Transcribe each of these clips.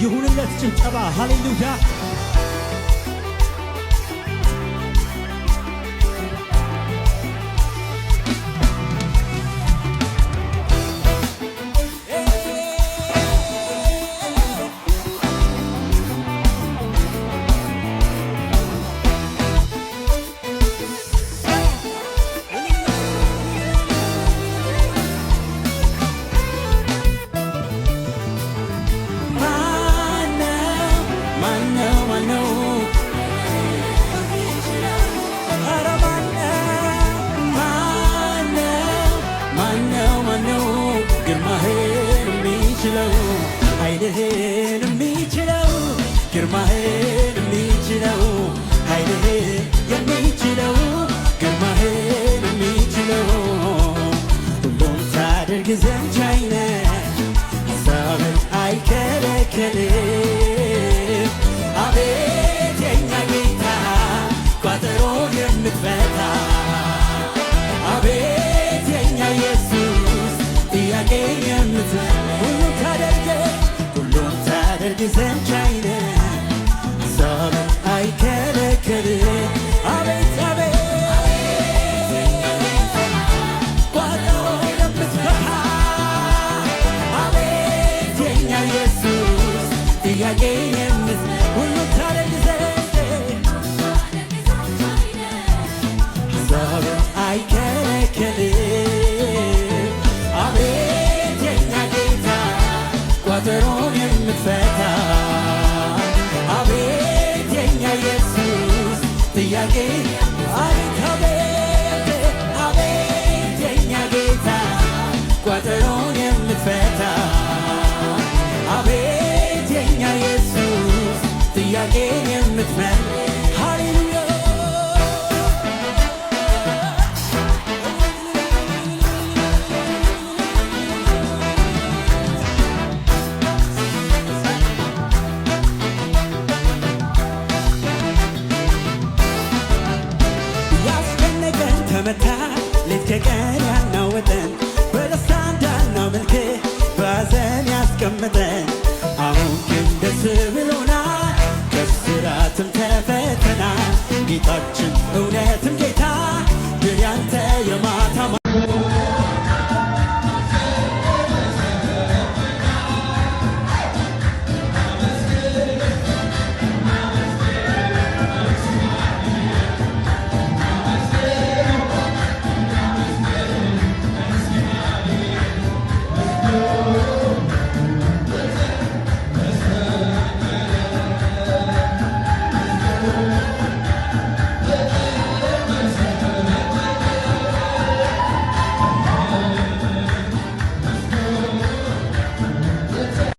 ይሁንለት ጭብጨባ ሃሌሉያ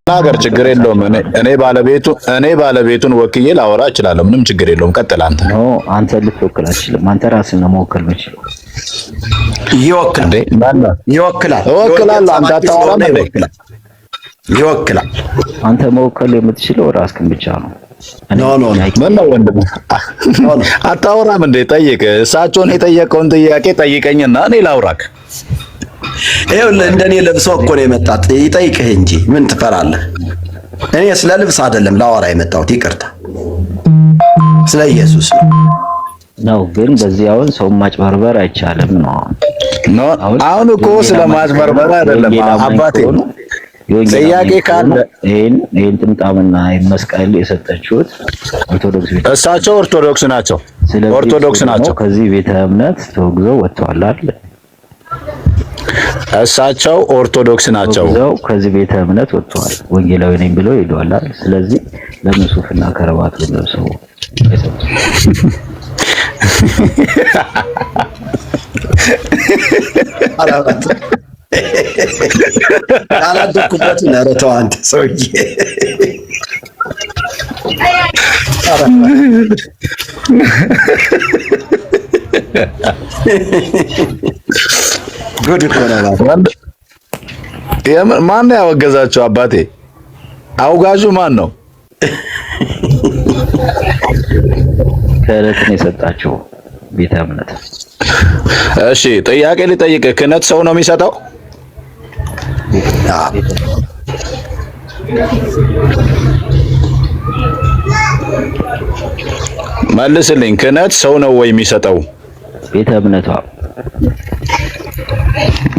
ናገር ችግር የለውም። እኔ ባለቤቱን ወክዬ ላወራ እችላለሁ። ምንም ችግር የለውም። ቀጥል አንተ። ኖ አንተ ልትወክል አትችልም። አንተ ራስህን ነው መወከል የምችለው። ይወክላል። እወክላለሁ። አንተ አታወራም እንዴ? ይወክላል። አንተ መወከል የምትችለው ራስህን ብቻ ነው። ኖ ምን ነው ወንድም አታወራም እንዴ? ጠይቅ። እሳቸውን የጠየቀውን ጥያቄ ጠይቀኝና እኔ ላውራክ። ይኸውልህ እንደኔ ለብሶ እኮ ነው የመጣት። ይጠይቅህ እንጂ ምን ትፈራለህ? እኔ ስለ ልብስ አይደለም ላወራ የመጣሁት። ይቅርታ፣ ስለ ኢየሱስ ነው። ግን በዚህ አሁን ሰው ማጭበርበር አይቻልም ነው። አሁን እኮ ስለ ማጭበርበር አይደለም አባቴ። ጥያቄ ካለ ይሄን ጥምጣምና መስቀል የሰጠችሁት ኦርቶዶክስ ቤተ እሳቸው ኦርቶዶክስ ናቸው። ከዚህ ቤተ እምነት ተወግዘው ወጥተዋል አይደል? እሳቸው ኦርቶዶክስ ናቸው። ከዚህ ቤተ እምነት ወጥተዋል። ወንጌላዊ ነኝ ብለው ሄደዋል አይደል? ስለዚህ ለምን ሱፍና ከረባት ለብሰው አላደኩበት ነረተው አንተ ሰውዬ ጉድ እኮ ነው። ማን ያወገዛቸው አባቴ? አውጋዡ ማን ነው? ክህነትን የሰጣቸው ቤተ እምነት። እሺ ጥያቄ ልጠይቅህ። ክህነት ሰው ነው የሚሰጠው? መልስልኝ። ክህነት ሰው ነው ወይ የሚሰጠው? ቤተ እምነቷ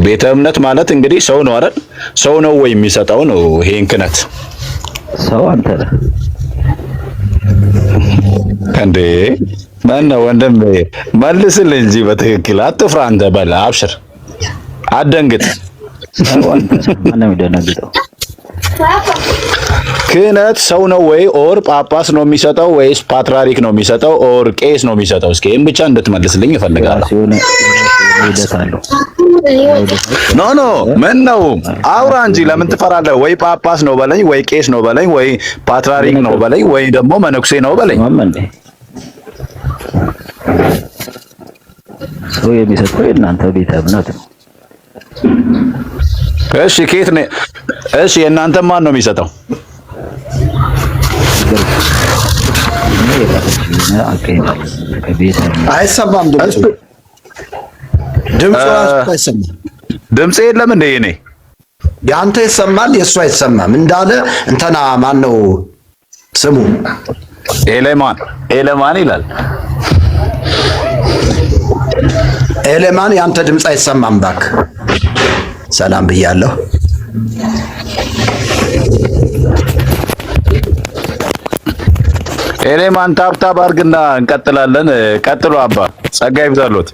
ቤተ እምነት ማለት እንግዲህ ሰው ነው አይደል? ሰው ነው ወይ የሚሰጠው ነው ይሄን ክህነት? ሰው አንተ ነህ እንዴ? ማነው ወንድም? መልስልኝ እንጂ በትክክል አትፍራ። አንተ በላ አብሽር፣ አትደንግጥ። ሰው አንተ ነህ። ማነው የሚደነግጠው? ክህነት ሰው ነው ወይ ኦር ጳጳስ ነው የሚሰጠው ወይስ ፓትርያርክ ነው የሚሰጠው ኦር ቄስ ነው የሚሰጠው? እስኪ ይሄን ብቻ እንድትመልስልኝ እፈልጋለሁ። ኖ ምን ነው አውራ እንጂ ለምን ትፈራለህ? ወይ ጳጳስ ነው በለኝ፣ ወይ ቄስ ነው በለኝ፣ ወይ ፓትርያርክ ነው በለኝ፣ ወይ ደግሞ መነኩሴ ነው በለኝ። ሰው የሚሰጠው የእናንተ ቤተ እምነት ነው። እሺ ከየት ነው? እሺ የእናንተ ማን ነው የሚሰጠው? አይሰማም ድምፁ አይሰማም። ድምፅ የለም እንደ እኔ ያንተ ይሰማል፣ የእሱ አይሰማም። እንዳለ እንትና ማን ነው ስሙ? ኤሌማን ይላል። ኤሌማን ያንተ ድምፅ አይሰማም። እባክህ ሰላም ብያለሁ። ኤሌማን ታብታብ አድርግና እንቀጥላለን። ቀጥሎ አባ ጸጋ ይብዛሎት።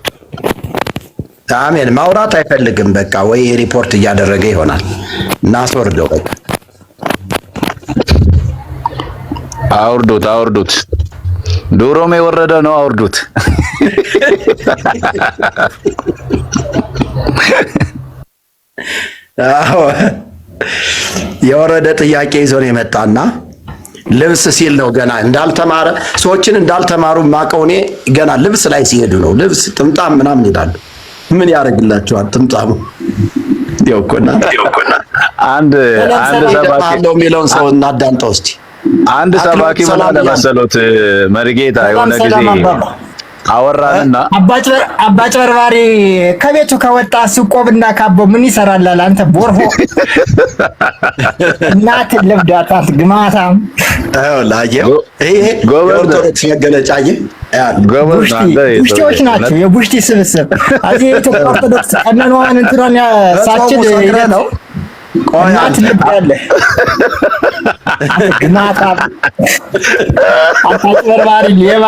አሜን። ማውራት አይፈልግም። በቃ ወይ ሪፖርት እያደረገ ይሆናል። እናስወርደው። በቃ አውርዱት። ዶሮም የወረደ ነው። አውርዱት። የወረደ ጥያቄ ይዞ ነው የመጣና ልብስ ሲል ነው ገና እንዳልተማረ ሰዎችን እንዳልተማሩ ማቀው እኔ ገና ልብስ ላይ ሲሄዱ ነው። ልብስ ጥምጣም ምናምን ይላሉ። ምን ያደርግላቸዋል ጥምጣሙ? ይወቆና አንድ ሰባኪ ነው የሚለውን ሰው እናዳምጠው እስቲ። አንድ ሰባኪ ምን አለ መሰሎት መርጌታ የሆነ ጊዜ አወራንና አባጭበርባሪ ከቤቱ ከወጣ ስቆብና ካቦ ምን ይሰራላል? አንተ ቦርሆ እናት ለብዳታት ግማታም ላየው ይሄ የኦርቶዶክስ መገለጫ ቡሽቲዎች ናቸው። የቡሽቲ ስብስብ አዚ የኢትዮጵያ ኦርቶዶክስ ቀኖናን እንትራን ያሳችል ነው። እናት ልብዳለ ግማታም አባጭበርባሪ ሌባ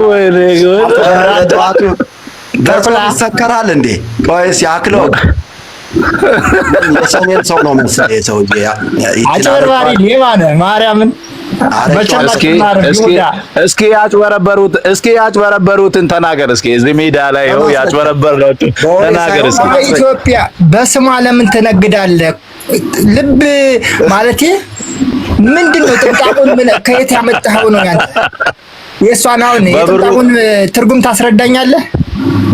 ወይ ለገወጣቱ ተኩላ ሰከራል እንዴ? ቆይስ ያክለው የሰሜን ሰው ነው መሰለኝ ሰውዬ። አጭበርባሪ ሌባ ነው ማርያምን። እስኪ ያጭበረበሩትን ተናገር። እስኪ እዚህ ሜዳ ላይ ነው ያጭበረበሩት ተናገር። እስኪ ኢትዮጵያ በስሟ ለምን ትነግዳለህ? ልብ ማለቴ ምንድነው? ጥምጣሙን ከየት ያመጣኸው ነው ያንተ? የእሷን አሁን የጥምጣሙን ትርጉም ታስረዳኛለህ?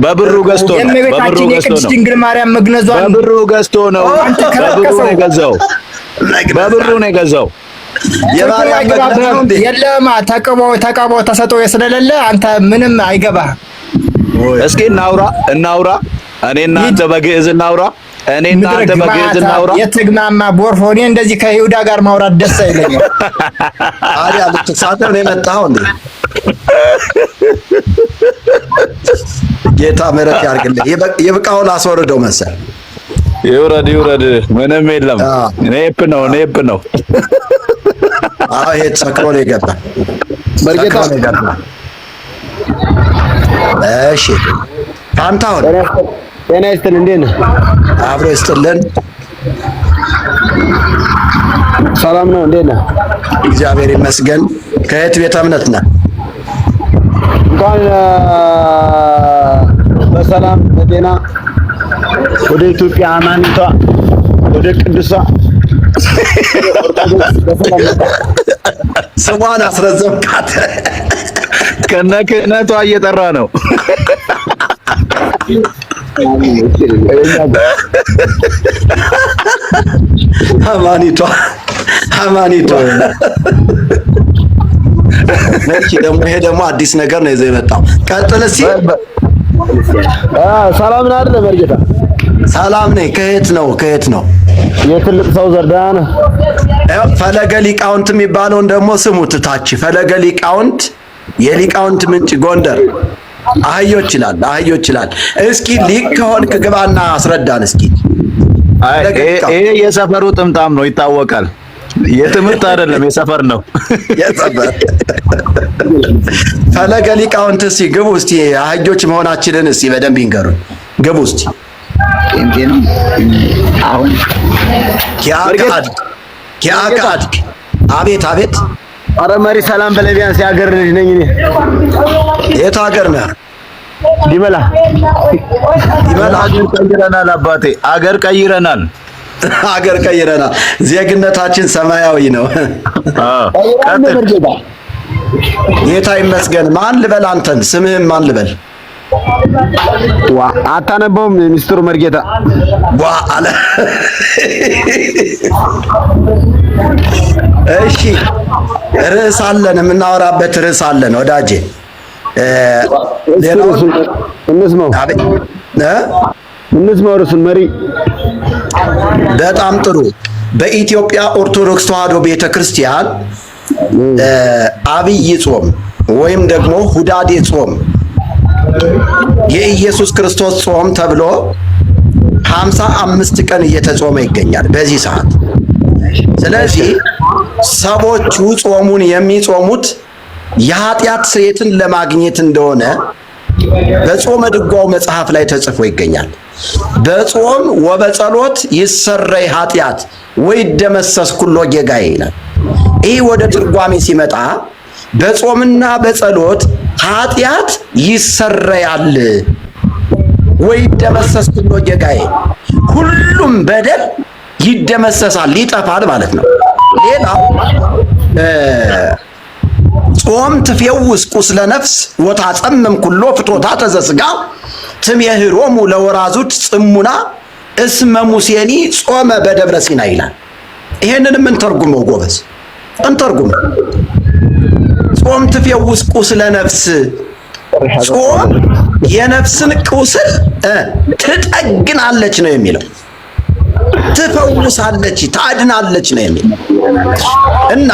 በብሩ ገዝቶ ነው። የእመቤታችን የቅድስት ድንግል ማርያም መግነዟን በብሩ ገዝቶ ነው። በብሩ ነው የገዛው። የለማ ተቀቦ ተሰጦ ስለሌለ አንተ ምንም አይገባህ። እስኪ እናውራ። እኔና አንተ በግዕዝ እናውራ። የትግማማ ቦርፎ እኔ እንደዚህ ከይሁዳ ጋር ማውራት ደስ አይለኝም። ታዲያ ልትሳተፍ ነው የመጣኸው እንዴ? ጌታ ምሕረት ያርግልህ። የብቃውን አስወርደው መሰል። ይውረድ። ምንም የለም። ኔፕ ነው። አዎ ይሄ ተሰክሮ ነው የገባ። በርጌታ ነው የገባ። እሺ ፋንታሁን ጤና ይስጥልን። እንዴት ነህ? አብሮ ይስጥልን። ሰላም ነው። እንዴት ነህ? እግዚአብሔር ይመስገን። ከየት ቤተ እምነት ነህ? እንኳን በሰላም በጤና ወደ ኢትዮጵያ አማኒቷ ወደ ቅዱሳ ስሟን አስረዘምካት። ከነ ክህነቷ እየጠራ ነው። አማኒቷ ይሄ ደግሞ አዲስ ነገር ነው ይዘው የመጣው። ቀጥል እስኪ። ሰላም ነው አይደል? መርጌታ ሰላም ነኝ። ከየት ነው? የትልቅ ሰው ዘርዳና ፈለገ ሊቃውንት የሚባለውን ደግሞ ስሙት። ታች ፈለገ ሊቃውንት፣ የሊቃውንት ምንጭ ጎንደር። አህዮች ይላል። እስኪ ሊቅ ከሆንክ ግባና አስረዳን እስኪ። ይሄ የሰፈሩ ጥምጣም ነው ይታወቃል። የትምህርት አይደለም የሰፈር ነው። የሰፈር ፈለገ ሊቃውንት እስኪ ግቡ እስኪ። አህዮች መሆናችንን እስኪ በደንብ ይንገሩን። ግቡ እስኪ። አሁን ኪያካድ አቤት። አረ መሪ ሰላም በለ ቢያንስ የሀገር ልጅ ነኝ እኔ። የት ሀገር ነህ? ዲመላ አገር ቀይረናል አባቴ፣ አገር ቀይረናል። ዜግነታችን ሰማያዊ ነው። ጌታ ይመስገን። ማን ልበል አንተን? ስምህን ማን ልበል? አታነበውም? ሚስጥሩ መርጌታ አለ። እሺ ርዕስ አለን፣ የምናወራበት ርዕስ አለን ወዳጄ። እንስማው ርዕሱን መሪ። በጣም ጥሩ። በኢትዮጵያ ኦርቶዶክስ ተዋሕዶ ቤተክርስቲያን አብይ ጾም ወይም ደግሞ ሁዳዴ ጾም የኢየሱስ ክርስቶስ ጾም ተብሎ 55 ቀን እየተጾመ ይገኛል በዚህ ሰዓት። ስለዚህ ሰዎቹ ጾሙን የሚጾሙት የኃጢአት ስርየትን ለማግኘት እንደሆነ በጾመ ድጓው መጽሐፍ ላይ ተጽፎ ይገኛል። በጾም ወበጸሎት ይሰረይ ኃጢአት ወይደመሰስ ኩሎ ጌጋዬ ይላል። ይህ ወደ ትርጓሜ ሲመጣ በጾምና በጸሎት ኃጢአት ይሰረያል ወይደመሰስ ኩሎ ጌጋዬ፣ ሁሉም በደል ይደመሰሳል፣ ይጠፋል ማለት ነው። ሌላው ጾም ትፌውስ ቁስለ ነፍስ ወታጸምም ኩሎ ፍትወታተ ዘሥጋ ትሜህሮሙ ለወራዙት ጽሙና እስመ ሙሴኒ ጾመ በደብረ ሲና ይላል። ይሄንንም እንተርጉመው ጎበዝ፣ እንተርጉመው። ጾም ትፌውስ ቁስለ ነፍስ፣ ጾም የነፍስን ቁስል ትጠግናለች ነው የሚለው። ትፈውሳለች፣ ታድናለች ነው የሚለው እና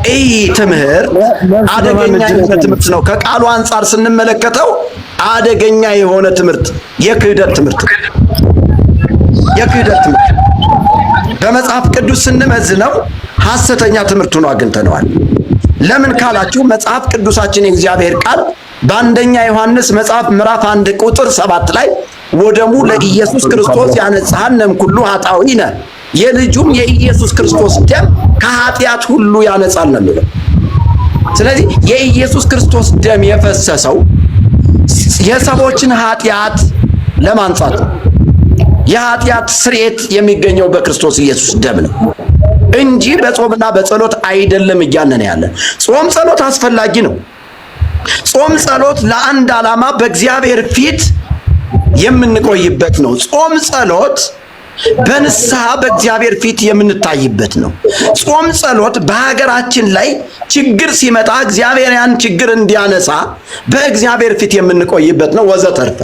ይህ ትምህርት አደገኛ የሆነ ትምህርት ነው። ከቃሉ አንጻር ስንመለከተው አደገኛ የሆነ ትምህርት፣ የክህደት ትምህርት በመጽሐፍ ቅዱስ ስንመዝነው ሐሰተኛ ትምህርት ሆኖ አግኝተነዋል። ለምን ካላችሁ መጽሐፍ ቅዱሳችን የእግዚአብሔር ቃል በአንደኛ ዮሐንስ መጽሐፍ ምዕራፍ 1 ቁጥር 7 ላይ ወደሙ ለኢየሱስ ክርስቶስ ያነጻሃንም ኩሉ ኃጣውኢነ፣ የልጁም የኢየሱስ ክርስቶስ ደም ከኃጢአት ሁሉ ያነጻል ነው የሚለው። ስለዚህ የኢየሱስ ክርስቶስ ደም የፈሰሰው የሰዎችን ኃጢአት ለማንጻት ነው። የኃጢአት ስርየት የሚገኘው በክርስቶስ ኢየሱስ ደም ነው እንጂ በጾምና በጸሎት አይደለም እያልን ያለን። ጾም ጸሎት አስፈላጊ ነው። ጾም ጸሎት ለአንድ ዓላማ በእግዚአብሔር ፊት የምንቆይበት ነው። ጾም ጸሎት በንስሐ በእግዚአብሔር ፊት የምንታይበት ነው። ጾም ጸሎት በሀገራችን ላይ ችግር ሲመጣ እግዚአብሔር ያን ችግር እንዲያነሳ በእግዚአብሔር ፊት የምንቆይበት ነው ወዘተርፈ።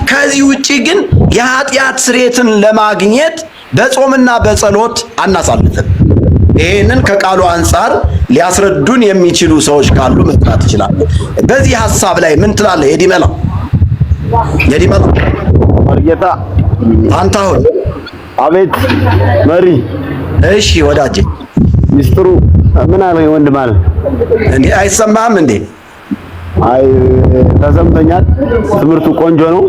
ከዚህ ውጪ ግን የኃጢአት ስርየትን ለማግኘት በጾምና በጸሎት አናሳልፍም። ይህንን ከቃሉ አንጻር ሊያስረዱን የሚችሉ ሰዎች ካሉ መጥራት ይችላሉ። በዚህ ሐሳብ ላይ ምን ትላለህ? የዲመላው መርጌታ አንታሁን። አቤት መሪ። እሺ ወዳጄ፣ ሚስጥሩ ምን አለ ወንድም አለ እንዴ? አይሰማህም እንዴ? አይ ተሰምተኛል። ትምህርቱ ቆንጆ ነው።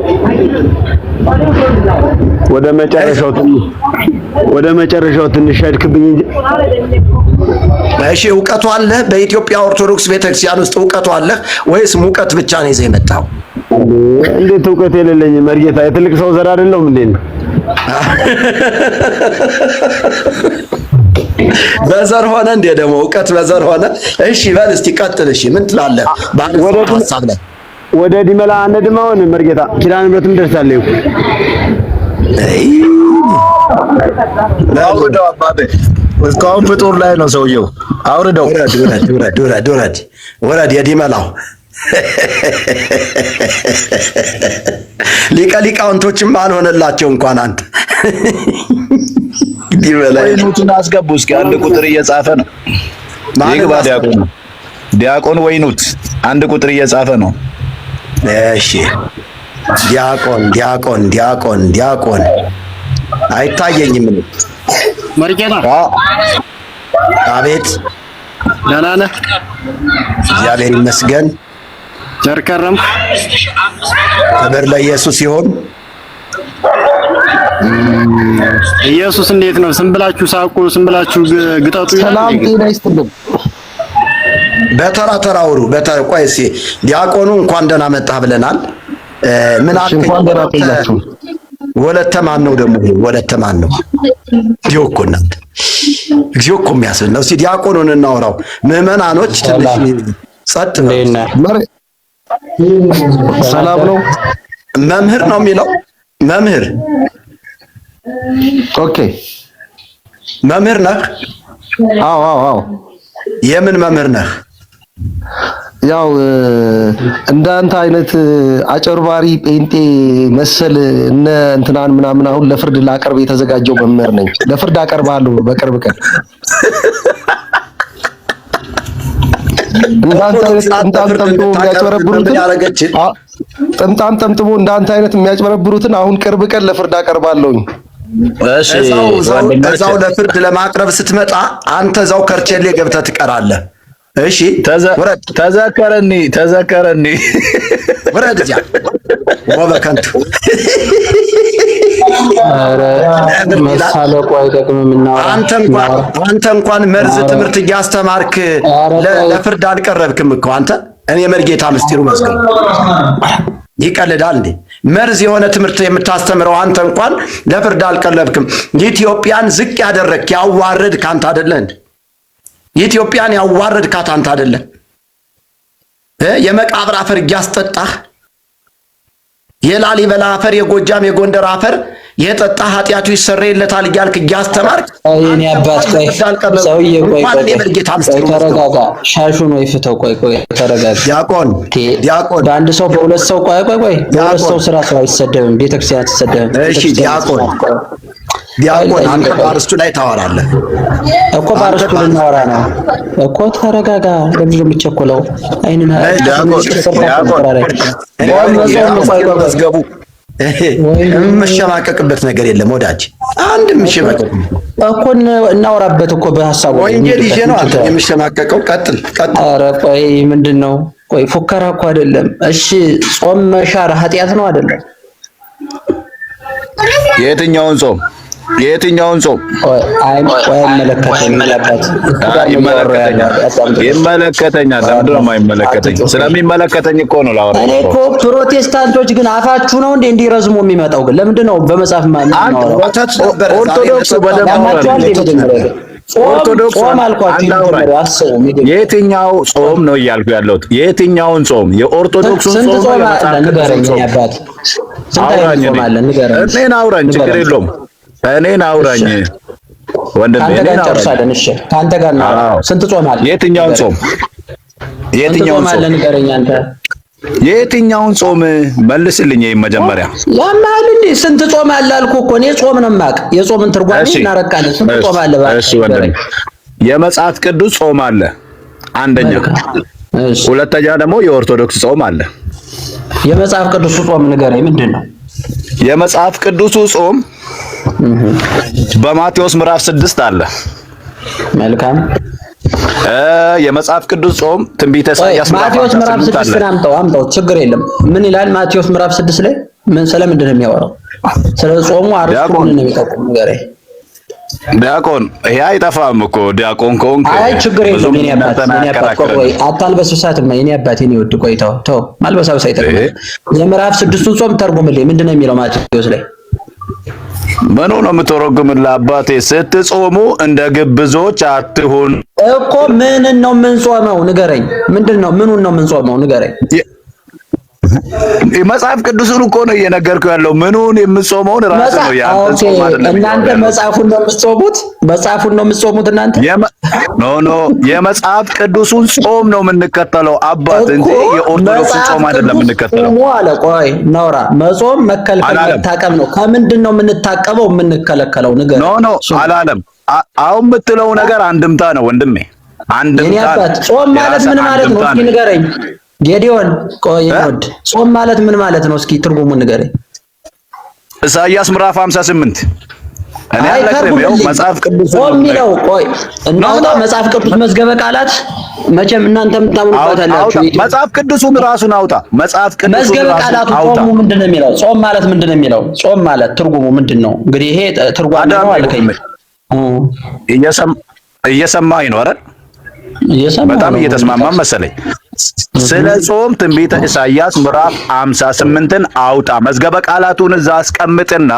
ወደ መጨረሻው ትንሽ ሄድክብኝ እንጂ። እሺ እውቀቱ አለ? በኢትዮጵያ ኦርቶዶክስ ቤተክርስቲያን ውስጥ እውቀቱ አለ ወይስ ሙቀት ብቻ ነው ይዘህ የመጣው? እንዴት እውቀት የሌለኝ መርጌታ? የትልቅ ሰው ዘር አይደለሁም እንዴ? በዘር ሆነ እንዴ? ደግሞ እውቀት በዘር ሆነ? እሺ በል እስቲ ቀጥል። እሺ ምን ትላለህ? ሐሳብ ላይ ወደ ዲመላ አንድማውን መርጌታ ኪዳነ ምሕረትም ደርሳለሁ። አውርደው አባቴ፣ እስካሁን ፍጡር ላይ ነው ሰውየው። አውርደው። ወረድ የዲመላው ሊቀ ሊቃውንቶችም አልሆነላቸው እንኳን አንተ ወይኑትን አስገቡ እስኪ። አንድ ቁጥር እየጻፈ ነው። ይግባ ዲያቆን። ዲያቆን ወይኑት አንድ ቁጥር እየጻፈ ነው። እሺ ዲያቆን አይታየኝም። መርቄና አቤት። ደህና ነህ? እግዚአብሔር ይመስገን። ቸር ከረምክ? ክብር ለኢየሱስ ይሁን። ኢየሱስ እንዴት ነው? ዝም ብላችሁ ሳቁ፣ ዝም ብላችሁ ግጠጡ። ሰላም ጤና ይስጥልኝ። በተራ አውሩ። ቆይ እስኪ ዲያቆኑ እንኳን ደህና መጣህ ብለናል። ምን አልከኝ? እንኳን ደህና ቆያችሁ። ወለተ ማን ነው ደግሞ? ወለተ ማን ነው? ዲያቆ እናንተ እግዚኦ እኮ የሚያስብል ነው። እስኪ ዲያቆኑን እናውራው። ምዕመናኖች ትንሽ ጸጥ ነው። ሰላም ነው። መምህር ነው የሚለው መምህር። ኦኬ መምህር ነህ? አዎ። የምን መምህር ነህ? ያው እንዳንተ አይነት አጨርባሪ ጴንጤ መሰል እነ እንትናን ምናምን አሁን ለፍርድ ላቀርብ የተዘጋጀው መምህር ነኝ። ለፍርድ አቀርባለሁ በቅርብ ቀን። እንዳንተ አይነት ጥምጣም ጠምጥሞ እንዳንተ አይነት የሚያጭበረብሩትን አሁን ቅርብ ቀን ለፍርድ አቀርባለሁኝ። እሺ እዛው ለፍርድ ለማቅረብ ስትመጣ አንተ እዛው ከርቸሌ ገብተህ ትቀራለህ። እሺ ተዘከረኒ ወረድ እዚያ ወበከንቱ ኧረ መሳለቁ አይጠቅምምና አንተ እንኳን መርዝ ትምህርት እያስተማርክ ለፍርድ አልቀረብክም እኮ አንተ። እኔ መርጌታ ምስጢሩ መስገን ይቀልዳል እንዴ? መርዝ የሆነ ትምህርት የምታስተምረው አንተ እንኳን ለፍርድ አልቀረብክም። ኢትዮጵያን ዝቅ ያደረክ ያዋረድክ አንተ አይደለ እንዴ? ኢትዮጵያን ያዋረድካት አንተ አይደለ? የመቃብር አፈር እያስጠጣህ የላሊበላ አፈር የጎጃም የጎንደር አፈር የጠጣ ኃጢአቱ ይሰረይለታል እያልክ እያስተማርክ እኔ አባት ቆይ ሰውዬ ቆይ ተረጋጋ። ሻሹን ወይ ፍተው። ቆይ ተረጋጋ። ዲያቆን በአንድ ሰው በሁለት ሰው ቆይ በሁለት ሰው ስራ ሰው አይሰደብም። ቤተክርስቲያን አትሰደብም። እሺ ዲያቆን አንተ ባርስቱ ላይ ታወራለህ እኮ። ባርስቱ ልናወራ ነው እኮ። ተረጋጋ። ለምን ነው የምትቸኮለው? አይንን መዝገቡ የምሸማቀቅበት ነገር የለም ወዳጅ። አንድ የምሸማቀቅ እኮ እናወራበት እኮ በሐሳቡ ወንጌል ይዤ ነው አንተ የምሸማቀቀው። ቀጥል። ኧረ ቆይ ምንድነው? ቆይ ፉከራ እኮ አይደለም። እሺ ጾም መሻር ኃጢአት ነው አይደለም? የትኛውን ጾም? ይመለከተኛል። ለምንድን ነው የማይመለከተኝ? ስለሚመለከተኝ እኮ ነው ላወራ። እኔ እኮ ፕሮቴስታንቶች ግን አፋችሁ ነው እንዴ እንዲረዝሙ የሚመጣው? ግን ለምንድን ነው በመጽሐፍ ኦርቶዶክስ ጾም አልኳችሁ። የትኛው ጾም ነው እያልኩ ያለሁት? የትኛውን ጾም? የኦርቶዶክሱን ጾም ንገረኝ። አባት እኔን አውራኝ፣ ችግር የለውም። እኔን አውራኝ ወንድሜ። እኔን አውራኝ። እሺ ከአንተ ጋር ነው። ስንት ጾም አለ? የትኛውን ጾም አለ? ንገረኝ አንተ። የትኛውን ጾም መልስልኝ። መጀመሪያ ያማል እንዴ? ስንት ጾም አለ አልኩህ እኮ። እኔ ጾም ነው የማውቅ። የጾምን ትርጓሜ እናረቃለን። ስንት ጾም አለ? እሺ ወንድሜ፣ የመጽሐፍ ቅዱስ ጾም አለ አንደኛ። ሁለተኛ ደግሞ የኦርቶዶክስ ጾም አለ። የመጽሐፍ ቅዱስ ጾም ንገረኝ፣ ምንድን ነው? የመጽሐፍ ቅዱሱ ጾም በማቴዎስ ምዕራፍ 6 አለ። መልካም። የመጽሐፍ ቅዱስ ጾም ትንቢተ ኢሳይያስ ማቴዎስ ምዕራፍ 6 አምጣው፣ ችግር የለም። ምን ይላል ማቴዎስ ምዕራፍ 6 ላይ? ስለምንድን ነው የሚያወራው? ስለ ጾሙ አርስቱ ምን ነው የሚጠቁም ንገረኝ። ዲያቆን ይሄ አይጠፋም እኮ ዲያቆን ከሆንክ። አይ ችግር የለም። የኔ አባት ቆይ አታልበስብሳትም። የኔ አባት የኔ ወድ ቆይ ተው ማልበሳብስ አይጠቅም። የምዕራፍ 6ቱን ጾም ተርጉምልኝ። ምንድነው የሚለው ማቴዎስ ላይ? ምኑ ነው የምትረጉምልህ አባቴ? ስትጾሙ እንደ ግብዞች አትሁን እኮ። ምን ነው የምንጾመው? ንገረኝ። ምንድነው? ምኑን ነው የምንጾመው? ንገረኝ። መጽሐፍ ቅዱስን እኮ ነው እየነገርኩህ ያለው። ምኑን የምጾመውን ራስ ነው ያንተ ጾም አይደለም። እናንተ መጽሐፉን ነው የምትጾሙት? መጽሐፉን ነው የምትጾሙት እናንተ? ኖ የመጽሐፍ ቅዱሱን ጾም ነው የምንከተለው አባት እንጂ የኦርቶዶክስን ጾም አይደለም የምንከተለው። አለ ቆይ ነውራ መጾም መከልከል መታቀብ ነው። ከምንድን ነው የምንታቀበው የምንከለከለው ነገር? ኖ አላለም። አሁን የምትለው ነገር አንድምታ ነው ወንድሜ፣ አንድምታ። ጾም ማለት ምን ማለት ነው? እስኪ ንገረኝ ጌዲዮን። ቆይ ወድ ጾም ማለት ምን ማለት ነው? እስኪ ትርጉሙን ንገረኝ። ኢሳይያስ ምዕራፍ 58 እኔ አለከው መጽሐፍ ቅዱስ ጾም የሚለው ቆይ እናውጣ። መጽሐፍ ቅዱስ መዝገበ ቃላት መቼም እናንተም ታምኑባታላችሁ። መጽሐፍ ቅዱሱን ራሱን አውጣ። መጽሐፍ ቅዱሱን መዝገበ ቃላቱ ጾሙ ምንድነው የሚለው? ጾም ማለት ምንድነው የሚለው? ጾም ማለት ትርጉሙ ምንድነው? እንግዲህ ይሄ ትርጓሜ ነው አልከኝ። እየሰማኝ ነው አይደል? በጣም እየተስማማን መሰለኝ። ስለ ጾም ትንቢተ ኢሳይያስ ምዕራፍ 58ን አውጣ። መዝገበ ቃላቱን እዛ አስቀምጥና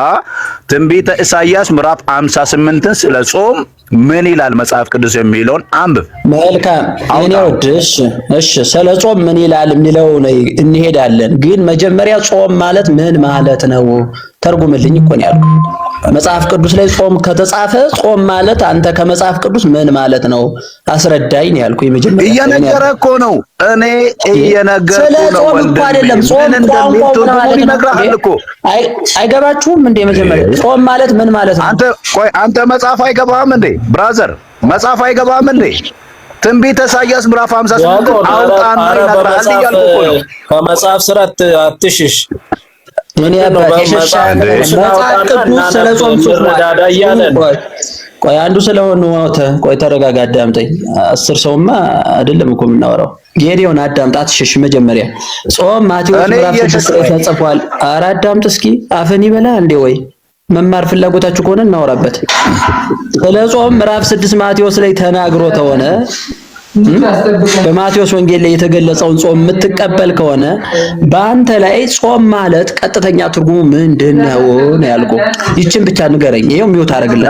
ትንቢተ ኢሳይያስ ምዕራፍ 58ን ስለ ጾም ምን ይላል መጽሐፍ ቅዱስ የሚለውን አንብብ። መልካም እኔ ወድሽ እሺ፣ ስለ ጾም ምን ይላል የሚለው እንሄዳለን። ግን መጀመሪያ ጾም ማለት ምን ማለት ነው ተርጉምልኝ እኮ ነው ያልኩት። መጽሐፍ ቅዱስ ላይ ጾም ከተጻፈ ጾም ማለት አንተ ከመጽሐፍ ቅዱስ ምን ማለት ነው አስረዳኝ ነው ያልኩት። የመጀመሪያ እየነገረ እኮ ነው። እኔ እየነገርኩ ነው ወንድም። አይደለም ጾም ቋንቋው ይነግራል እኮ። አይገባችሁም እንዴ? መጀመሪያ ጾም ማለት ምን ማለት ነው? አንተ መጽሐፍ አይገባህም እንዴ ብራዘር? መጽሐፍ አይገባህም እንዴ? ትንቢተ ኢሳይያስ ምዕራፍ 58 አውጣና ይነግራል እያልኩ እኮ ነው። ከመጽሐፍ ስራ አትሽሽ። ምን ያባሽሻል? መጽሐፍ ቅዱስ ስለ ጾም ቆይ አንዱ ስለሆነ ሞተ። ቆይ ተረጋጋ፣ አዳምጠኝ። 10 ሰውማ አይደለም እኮ የምናወራው። ጌዲዮን አዳምጥ፣ አትሽሽ። መጀመሪያ ጾም ማቴዎስ ምዕራፍ 6 ላይ ተጽፏል። ኧረ አዳምጥ እስኪ። አፈን ይበላ እንዴ? ወይ መማር ፍላጎታችሁ ከሆነ እናወራበት። ስለ ጾም ምዕራፍ 6 ማቴዎስ ላይ ተናግሮ ተሆነ በማቴዎስ ወንጌል ላይ የተገለጸውን ጾም የምትቀበል ከሆነ በአንተ ላይ ጾም ማለት ቀጥተኛ ትርጉሙ ምንድነው ነው ያልኩህ። ይችን ብቻ ንገረኝ። ይሄው ሚውት አደርግልህ።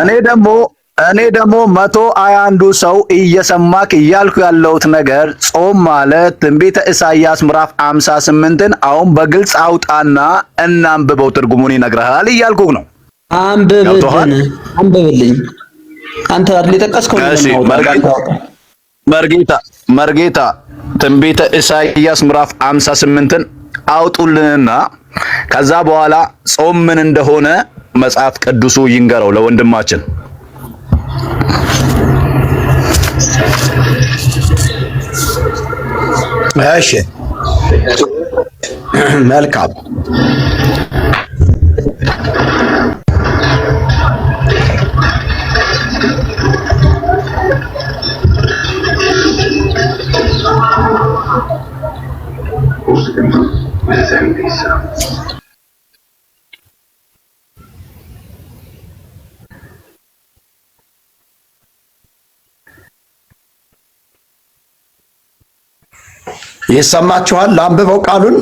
እኔ ደግሞ 121 ሰው እየሰማክ እያልኩ ያለሁት ነገር ጾም ማለት ትንቢተ ኢሳይያስ ምዕራፍ 58ን አሁን በግልጽ አውጣና እናንብበው፣ ትርጉሙን ይነግርሃል እያልኩህ ነው። አንብብልኝ። አንተ አይደል የጠቀስከው? መርጌታ ትንቢተ ኢሳይያስ ምዕራፍ 58ን አውጡልንና ከዛ በኋላ ጾም ምን እንደሆነ መጽሐፍ ቅዱሱ ይንገረው ለወንድማችን። እሺ መልካም። ይሰማችኋል? ላንብበው ቃሉን።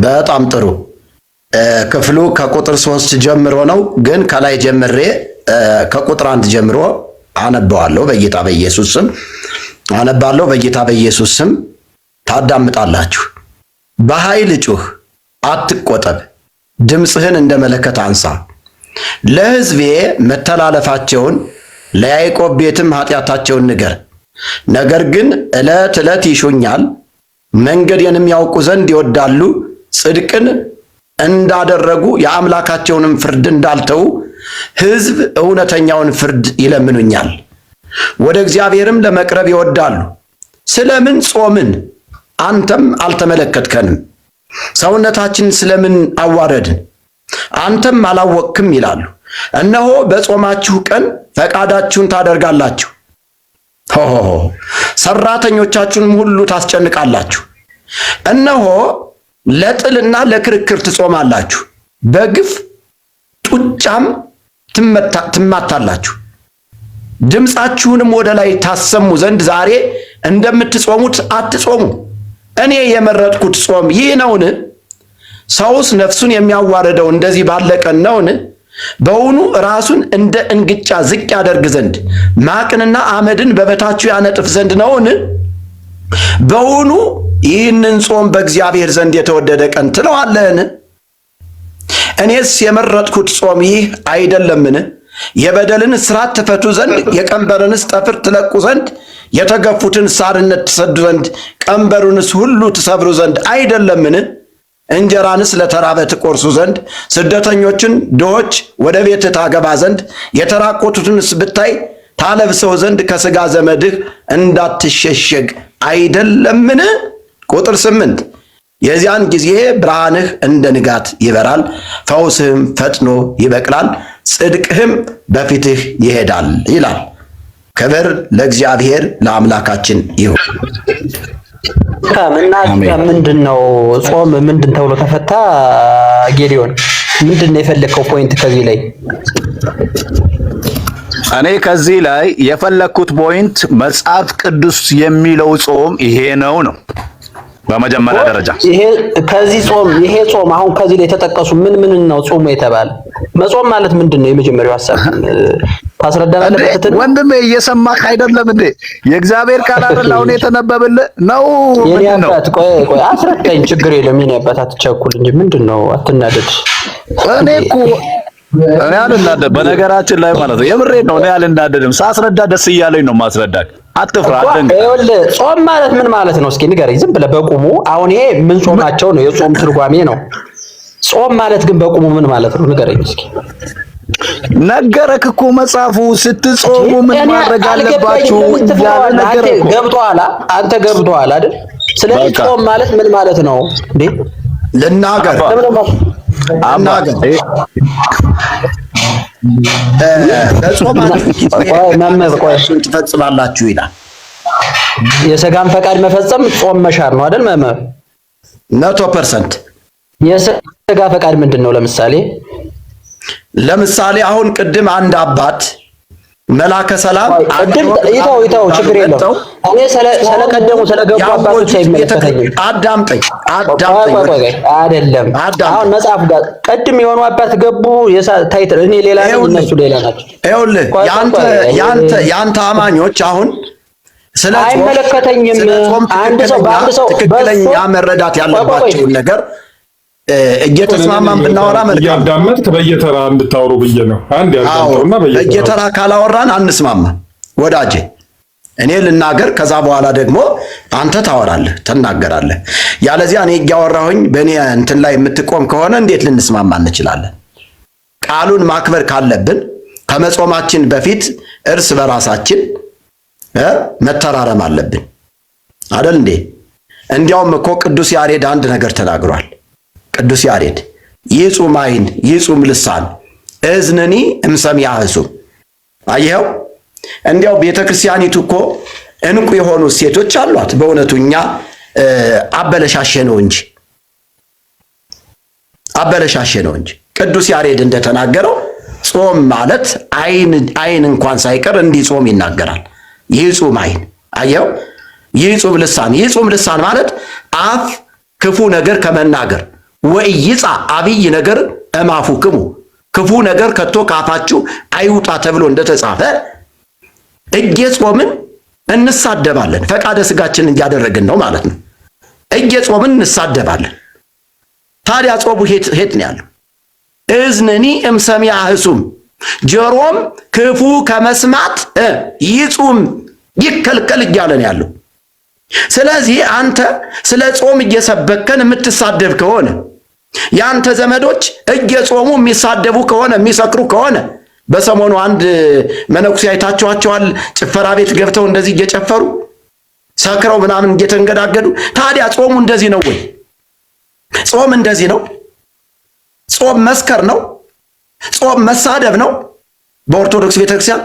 በጣም ጥሩ። ክፍሉ ከቁጥር 3 ጀምሮ ነው፣ ግን ከላይ ጀምሬ ከቁጥር 1 ጀምሮ አነባዋለሁ። በጌታ በኢየሱስ ስም አነባለሁ። በጌታ በኢየሱስ ስም ታዳምጣላችሁ። በኃይል ጩህ፣ አትቆጠብ፣ ድምፅህን እንደ መለከት አንሳ። ለሕዝቤ መተላለፋቸውን ለያዕቆብ ቤትም ኃጢአታቸውን ንገር። ነገር ግን ዕለት ዕለት ይሹኛል፣ መንገዴንም ያውቁ ዘንድ ይወዳሉ። ጽድቅን እንዳደረጉ የአምላካቸውንም ፍርድ እንዳልተዉ ሕዝብ እውነተኛውን ፍርድ ይለምኑኛል። ወደ እግዚአብሔርም ለመቅረብ ይወዳሉ። ስለምን ጾምን? አንተም አልተመለከትከንም። ሰውነታችን ስለምን አዋረድን? አንተም አላወቅክም ይላሉ። እነሆ በጾማችሁ ቀን ፈቃዳችሁን ታደርጋላችሁ፣ ሰራተኞቻችሁንም ሁሉ ታስጨንቃላችሁ። እነሆ ለጥልና ለክርክር ትጾማላችሁ፣ በግፍ ጡጫም ትማታላችሁ። ድምፃችሁንም ወደ ላይ ታሰሙ ዘንድ ዛሬ እንደምትጾሙት አትጾሙ። እኔ የመረጥኩት ጾም ይህ ነውን? ሰውስ ነፍሱን የሚያዋርደው እንደዚህ ባለ ቀን ነውን? በውኑ ራሱን እንደ እንግጫ ዝቅ ያደርግ ዘንድ ማቅንና አመድን በበታቹ ያነጥፍ ዘንድ ነውን? በውኑ ይህንን ጾም በእግዚአብሔር ዘንድ የተወደደ ቀን ትለዋለህን? እኔስ የመረጥኩት ጾም ይህ አይደለምን? የበደልን እስራት ትፈቱ ዘንድ፣ የቀንበርንስ ጠፍር ትለቁ ዘንድ፣ የተገፉትን ሳርነት ትሰዱ ዘንድ፣ ቀንበሩንስ ሁሉ ትሰብሩ ዘንድ አይደለምን? እንጀራንስ ለተራበ ትቆርሱ ዘንድ፣ ስደተኞችን ድሆች ወደ ቤት ታገባ ዘንድ፣ የተራቆቱትንስ ብታይ ታለብሰው ዘንድ፣ ከሥጋ ዘመድህ እንዳትሸሸግ አይደለምን? ቁጥር 8 የዚያን ጊዜ ብርሃንህ እንደ ንጋት ይበራል፣ ፈውስህም ፈጥኖ ይበቅላል፣ ጽድቅህም በፊትህ ይሄዳል ይላል። ክብር ለእግዚአብሔር ለአምላካችን ይሁን። ምንድነው ጾም ምንድን ተብሎ ተፈታ? ጌዲዮን ምንድነው የፈለከው ፖይንት ከዚህ ላይ? እኔ ከዚህ ላይ የፈለኩት ፖይንት መጽሐፍ ቅዱስ የሚለው ጾም ይሄ ነው። በመጀመሪያ ደረጃ ይሄ ጾም አሁን ከዚህ ላይ የተጠቀሱ ምን ነው ጾሙ የተባለ? መጾም ማለት ምንድነው? የመጀመሪያው ሐሳብ ታስረዳናለህ። ወንድሜ እየሰማህ አይደለም እንዴ? የእግዚአብሔር ቃል አይደል አሁን የተነበበልህ ነው። ምንድነው? ቆይ አስረዳኝ። ችግር የለም የኔ አባት አትቸኩል እንጂ ምንድነው? አትናደድ። እኔ አልናደድም። በነገራችን ላይ ማለት ነው የምሬን ነው። እኔ አልናደድም። ሳስረዳ ደስ እያለኝ ነው ማስረዳት። አትፍራ። ጾም ማለት ምን ማለት ነው? እስኪ ንገረኝ ዝም ብለህ በቁሙ። አሁን ይሄ ምን ጾማቸው ነው? የጾም ትርጓሜ ነው። ጾም ማለት ግን በቁሙ ምን ማለት ነው? ንገረኝ እስኪ። ነገረክ እኮ መጽሐፉ። ስትጾሙ ምን ማድረግ አለባችሁ? ገብቶሃል? አንተ ገብቶሃል አይደል? ስለዚህ ጾም ማለት ምን ማለት ነው እንዴ? ልናገር በጾም ትፈጽማላችሁ ይላል። የሥጋን ፈቃድ መፈጸም ጾም መሻር ነው አይደል መምህር? 100%። የሥጋ ፈቃድ ምንድን ነው? ለምሳሌ አሁን ቅድም አንድ አባት መላከ ሰላም ይተው ችግር የለውም። እኔ ስለቀደሙ ስለገቡ አባቶች አይመለከተኝም። አዳምጠኝ አይደለም። አሁን መጽሐፍ ጋር ቅድም የሆኑ አባት ገቡ ታይትል እኔ ሌላ ነኝ እነሱ ሌላ ናቸው። ይኸውልህ ያንተ አማኞች አሁን ስለ አይመለከተኝም። አንድ ሰው ትክክለኛ መረዳት ያለባቸውን ነገር እየተስማማን ብናወራ መልካም። ያዳመጥክ በየተራ እንድታወሩ ብዬ ነው። አንድ ያዳምጠውና በየተራ ካላወራን አንስማማ ወዳጄ። እኔ ልናገር፣ ከዛ በኋላ ደግሞ አንተ ታወራለህ ትናገራለህ። ያለዚያ እኔ እያወራሁኝ በእኔ እንትን ላይ የምትቆም ከሆነ እንዴት ልንስማማ እንችላለን? ቃሉን ማክበር ካለብን ከመጾማችን በፊት እርስ በራሳችን መተራረም አለብን አይደል እንዴ? እንዲያውም እኮ ቅዱስ ያሬድ አንድ ነገር ተናግሯል። ቅዱስ ያሬድ ይጹም ዓይን ይጹም ልሳን እዝንኒ እምሰሚዐ ሕሱም። አየኸው? እንዲያው ቤተክርስቲያኒቱ እኮ እንቁ የሆኑ ሴቶች አሏት። በእውነቱ እኛ አበለሻሸ ነው እንጂ ቅዱስ ያሬድ እንደተናገረው ጾም ማለት ዓይን እንኳን ሳይቀር እንዲጾም ይናገራል። ይጹም ዓይን። አየኸው? ይጹም ልሳን ማለት አፍ ክፉ ነገር ከመናገር ወይይጻ አብይ ነገር እማፉክሙ፣ ክፉ ነገር ከቶ ካፋችሁ አይውጣ ተብሎ እንደተጻፈ እየጾምን እንሳደባለን። ፈቃደ ስጋችንን እያደረግን ነው ማለት ነው። እየጾምን እንሳደባለን። ታዲያ ጾሙ ሄት ነው ያለው። እዝንኒ እምሰሚዐ ሕሱም፣ ጆሮም ክፉ ከመስማት ይጹም ይከልከል እያለ ነው ያለው። ስለዚህ አንተ ስለ ጾም እየሰበከን የምትሳደብ ከሆነ ያንተ ዘመዶች እየጾሙ የሚሳደቡ ከሆነ የሚሰክሩ ከሆነ በሰሞኑ አንድ መነኩሴ አይታችኋቸዋል። ጭፈራ ቤት ገብተው እንደዚህ እየጨፈሩ ሰክረው ምናምን እየተንገዳገዱ። ታዲያ ጾሙ እንደዚህ ነው ወይ? ጾም እንደዚህ ነው? ጾም መስከር ነው? ጾም መሳደብ ነው? በኦርቶዶክስ ቤተክርስቲያን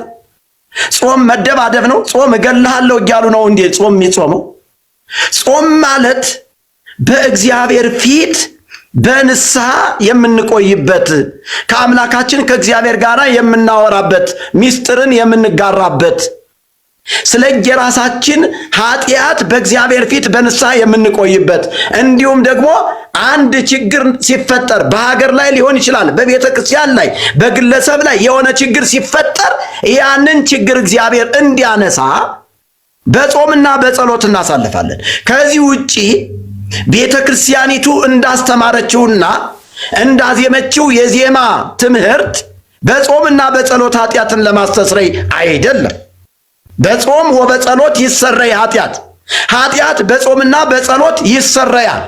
ጾም መደባደብ ነው? ጾም እገልሃለሁ እያሉ ነው እንዴ ጾም የሚጾመው? ጾም ማለት በእግዚአብሔር ፊት በንስሐ የምንቆይበት ከአምላካችን ከእግዚአብሔር ጋር የምናወራበት ሚስጥርን የምንጋራበት ስለ የራሳችን ኃጢአት በእግዚአብሔር ፊት በንስሐ የምንቆይበት እንዲሁም ደግሞ አንድ ችግር ሲፈጠር በሀገር ላይ ሊሆን ይችላል፣ በቤተ ክርስቲያን ላይ፣ በግለሰብ ላይ የሆነ ችግር ሲፈጠር ያንን ችግር እግዚአብሔር እንዲያነሳ በጾምና በጸሎት እናሳልፋለን። ከዚህ ውጪ ቤተ ክርስቲያኒቱ እንዳስተማረችውና እንዳዜመችው የዜማ ትምህርት በጾምና በጸሎት ኃጢአትን ለማስተስረይ አይደለም። በጾም ወበጸሎት ይሰረይ ኃጢአት በጾምና በጸሎት ይሰረያል።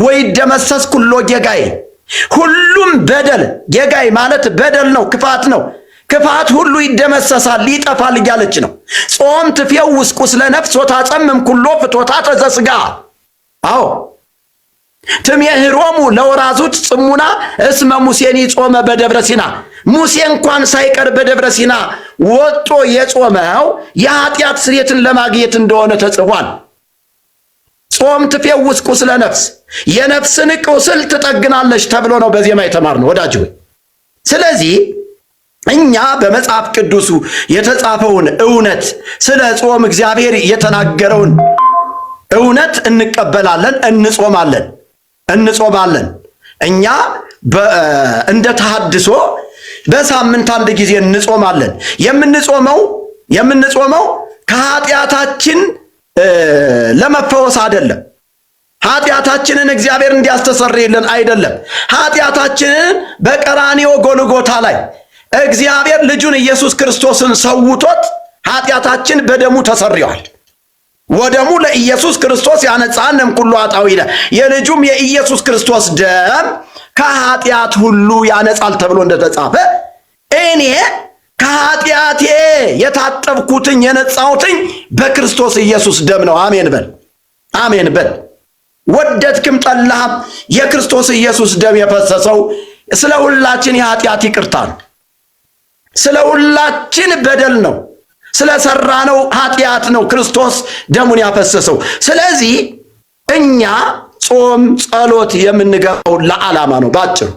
ወይ ደመሰስ ኩሎ ጌጋይ፣ ሁሉም በደል ጌጋይ ማለት በደል ነው፣ ክፋት ነው። ክፋት ሁሉ ይደመሰሳል፣ ይጠፋል እያለች ነው። ጾም ትፌውስ ቁስለ ነፍስ ወታጸምም ኩሎ ፍቶታተ ዘሥጋ። አዎ ትሜህሮሙ ለወራዙት ጽሙና እስመ ሙሴኒ ጾመ በደብረ ሲና። ሙሴ እንኳን ሳይቀር በደብረ ሲና ወጦ የጾመው የኃጢአት ስርየትን ለማግኘት እንደሆነ ተጽፏል። ጾም ትፌውስ ቁስለ ነፍስ፣ የነፍስን ቁስል ትጠግናለች ተብሎ ነው በዜማ የተማርነው ወዳጅ ሆይ። ስለዚህ እኛ በመጽሐፍ ቅዱሱ የተጻፈውን እውነት ስለ ጾም እግዚአብሔር የተናገረውን እውነት እንቀበላለን፣ እንጾማለን። እኛ እንደ ተሐድሶ በሳምንት አንድ ጊዜ እንጾማለን። የምንጾመው ከኃጢአታችን ለመፈወስ አይደለም። ኃጢአታችንን እግዚአብሔር እንዲያስተሰርይልን አይደለም። ኃጢአታችንን በቀራንዮ ጎልጎታ ላይ እግዚአብሔር ልጁን ኢየሱስ ክርስቶስን ሰውቶት ኃጢአታችን በደሙ ተሰርዮአል። ወደሙ ለኢየሱስ ክርስቶስ ያነጻንም ኩሉ ኃጣውኢነ፣ የልጁም የኢየሱስ ክርስቶስ ደም ከኃጢአት ሁሉ ያነጻል ተብሎ እንደተጻፈ እኔ ከኃጢአቴ የታጠብኩትኝ የነጻሁትኝ በክርስቶስ ኢየሱስ ደም ነው። አሜን በል። ወደድክም ጠላህም የክርስቶስ ኢየሱስ ደም የፈሰሰው ስለ ሁላችን የኃጢአት ይቅርታ ነው። ስለ ሁላችን በደል ነው። ስለ ሰራነው ኃጢአት ነው ክርስቶስ ደሙን ያፈሰሰው። ስለዚህ እኛ ጾም ጸሎት የምንገባው ለዓላማ ነው። ባጭሩ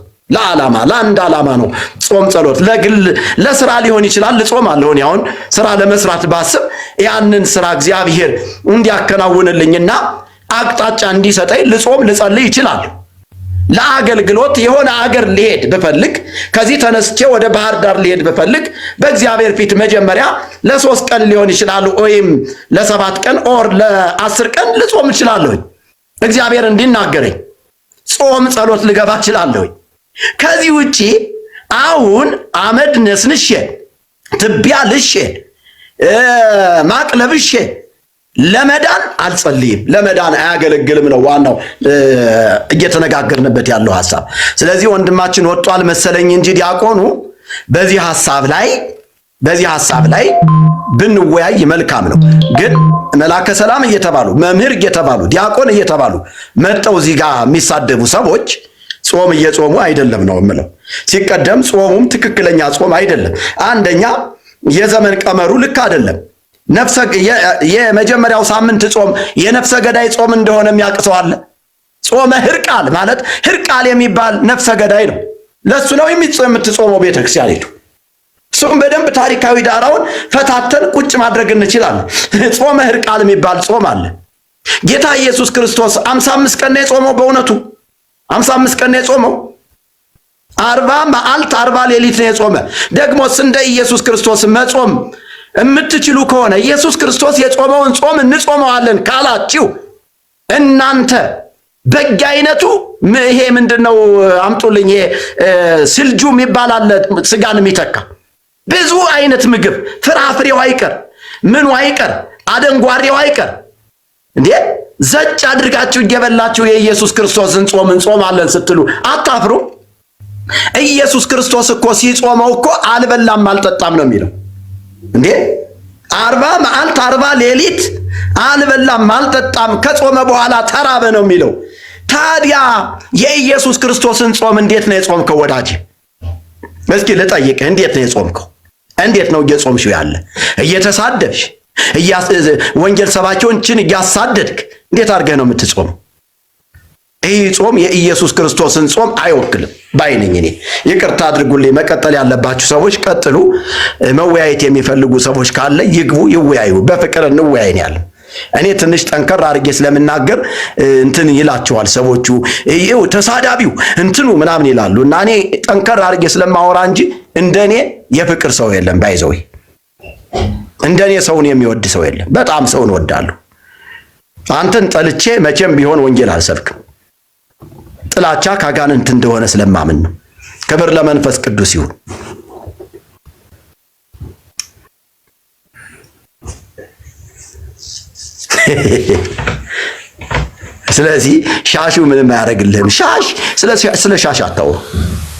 ለአንድ ዓላማ ነው። ጾም ጸሎት ለግል ለስራ ሊሆን ይችላል። ልጾማለሁ እኔ አሁን ስራ ለመስራት ባስብ ያንን ስራ እግዚአብሔር እንዲያከናውንልኝና አቅጣጫ እንዲሰጠኝ ልጾም ልጸልይ ይችላል። ለአገልግሎት የሆነ አገር ሊሄድ ብፈልግ ከዚህ ተነስቼ ወደ ባህር ዳር ሊሄድ ብፈልግ በእግዚአብሔር ፊት መጀመሪያ ለ3 ቀን ሊሆን ይችላል ወይም ለ7 ቀን ኦር ለ10 ቀን ልጾም እችላለሁ። እግዚአብሔር እንዲናገረኝ ጾም ጸሎት ልገባ እችላለሁ። ከዚህ ውጪ አሁን አመድ ነስንሼ ትቢያ ልሼ ማቅ ለብሼ ለመዳን አልጸልይም። ለመዳን አያገለግልም ነው ዋናው እየተነጋገርንበት ያለው ሐሳብ። ስለዚህ ወንድማችን ወጧል መሰለኝ እንጂ ዲያቆኑ በዚህ ሐሳብ ላይ ብንወያይ መልካም ነው። ግን መላከ ሰላም እየተባሉ መምህር እየተባሉ ዲያቆን እየተባሉ መጠው እዚህ ጋር የሚሳደቡ ሰዎች ጾም እየጾሙ አይደለም ነው የምለው። ሲቀደም ጾሙም ትክክለኛ ጾም አይደለም። አንደኛ የዘመን ቀመሩ ልክ አይደለም። የመጀመሪያው ሳምንት ጾም የነፍሰ ገዳይ ጾም እንደሆነ የሚያቅሰው አለ። ጾመ ህርቃል ማለት ህርቃል የሚባል ነፍሰ ገዳይ ነው። ለሱ ነው የምትጾመው ቤተክርስቲያኒቱ። እሱም በደንብ ታሪካዊ ዳራውን ፈታተን ቁጭ ማድረግ እንችላለን። ጾመ ህርቃል የሚባል ጾም አለ። ጌታ ኢየሱስ ክርስቶስ 55 ቀን ነው የጾመው። በእውነቱ 55 ቀን ነው የጾመው። 40 መዓልት 40 ሌሊት ነው የጾመ። ደግሞስ እንደ ኢየሱስ ክርስቶስ መጾም የምትችሉ ከሆነ ኢየሱስ ክርስቶስ የጾመውን ጾም እንጾመዋለን ካላችሁ እናንተ በየአይነቱ ይሄ ምንድነው አምጡልኝ፣ ስልጁም ይባላል ስጋን የሚተካ ብዙ አይነት ምግብ፣ ፍራፍሬው አይቀር፣ ምኑ አይቀር፣ አደንጓሬው አይቀር እንዴ ዘጭ አድርጋችሁ እየበላችሁ የኢየሱስ ክርስቶስን ጾም እንጾማለን ስትሉ አታፍሩ? ኢየሱስ ክርስቶስ እኮ ሲጾመው እኮ አልበላም አልጠጣም ነው የሚለው እንዴ 40 መዓልት 40 ሌሊት አልበላም አልጠጣም ከጾመ በኋላ ተራበ ነው የሚለው። ታዲያ የኢየሱስ ክርስቶስን ጾም እንዴት ነው የጾምከው ወዳጄ? እስኪ ልጠይቅህ፣ እንዴት ነው የጾምከው? እንዴት ነው እየጾምሽው ያለ? እየተሳደብሽ ወንጌል ሰባኪዎችን እያሳደድክ እንዴት አድርገህ ነው የምትጾመው? ይህ ጾም የኢየሱስ ክርስቶስን ጾም አይወክልም ባይነኝ እኔ። ይቅርታ አድርጉልኝ። መቀጠል ያለባችሁ ሰዎች ቀጥሉ። መወያየት የሚፈልጉ ሰዎች ካለ ይግቡ፣ ይወያዩ። በፍቅር እንወያይ ያለ እኔ ትንሽ ጠንከር አድርጌ ስለምናገር እንትን ይላቸዋል ሰዎቹ፣ ይኸው ተሳዳቢው እንትኑ ምናምን ይላሉ። እና እኔ ጠንከር አድርጌ ስለማወራ እንጂ እንደኔ የፍቅር ሰው የለም። ባይዘው እንደኔ ሰውን የሚወድ ሰው የለም። በጣም ሰውን እወዳለሁ። አንተን ጠልቼ መቼም ቢሆን ወንጌል አልሰብክም። ጥላቻ ካጋንንት እንደሆነ ስለማምን ነው። ክብር ለመንፈስ ቅዱስ ይሁን። ስለዚህ ሻሹ ምንም አያደርግልህም። ስለ ሻሽ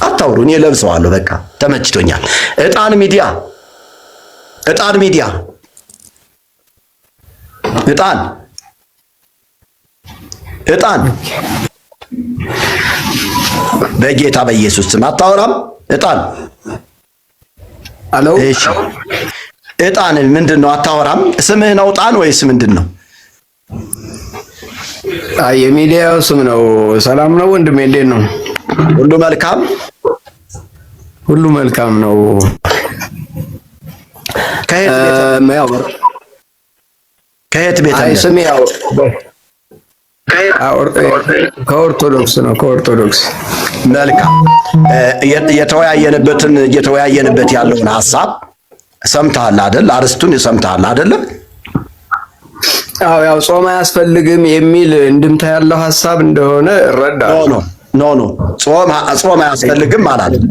አታውሩ። እኔ ለብሰዋለሁ፣ በቃ ተመችቶኛል። ዕጣን ሚዲያ ዕጣን በጌታ በኢየሱስ ስም አታወራም። ዕጣን አሎ፣ እሺ፣ ዕጣን ምንድነው? አታወራም። ስምህ ነው ዕጣን ወይስ ምንድነው? አይ የሚዲያው ስም ነው። ሰላም ነው ወንድሜ፣ እንዴት ነው? ሁሉ መልካም፣ ሁሉ መልካም ነው። ከየት ቤት አይ ስሜ ያው ከኦርቶዶክስ ነው። ከኦርቶዶክስ መልካም። እየተወያየንበት ያለውን ሐሳብ ሰምተሃል አይደል? አርስቱን ሰምተሃል አይደል? አዎ፣ ያው ጾም አያስፈልግም የሚል እንድምታ ያለው ሐሳብ እንደሆነ እረዳለሁ። ኖ ጾም አያስፈልግም አላለም።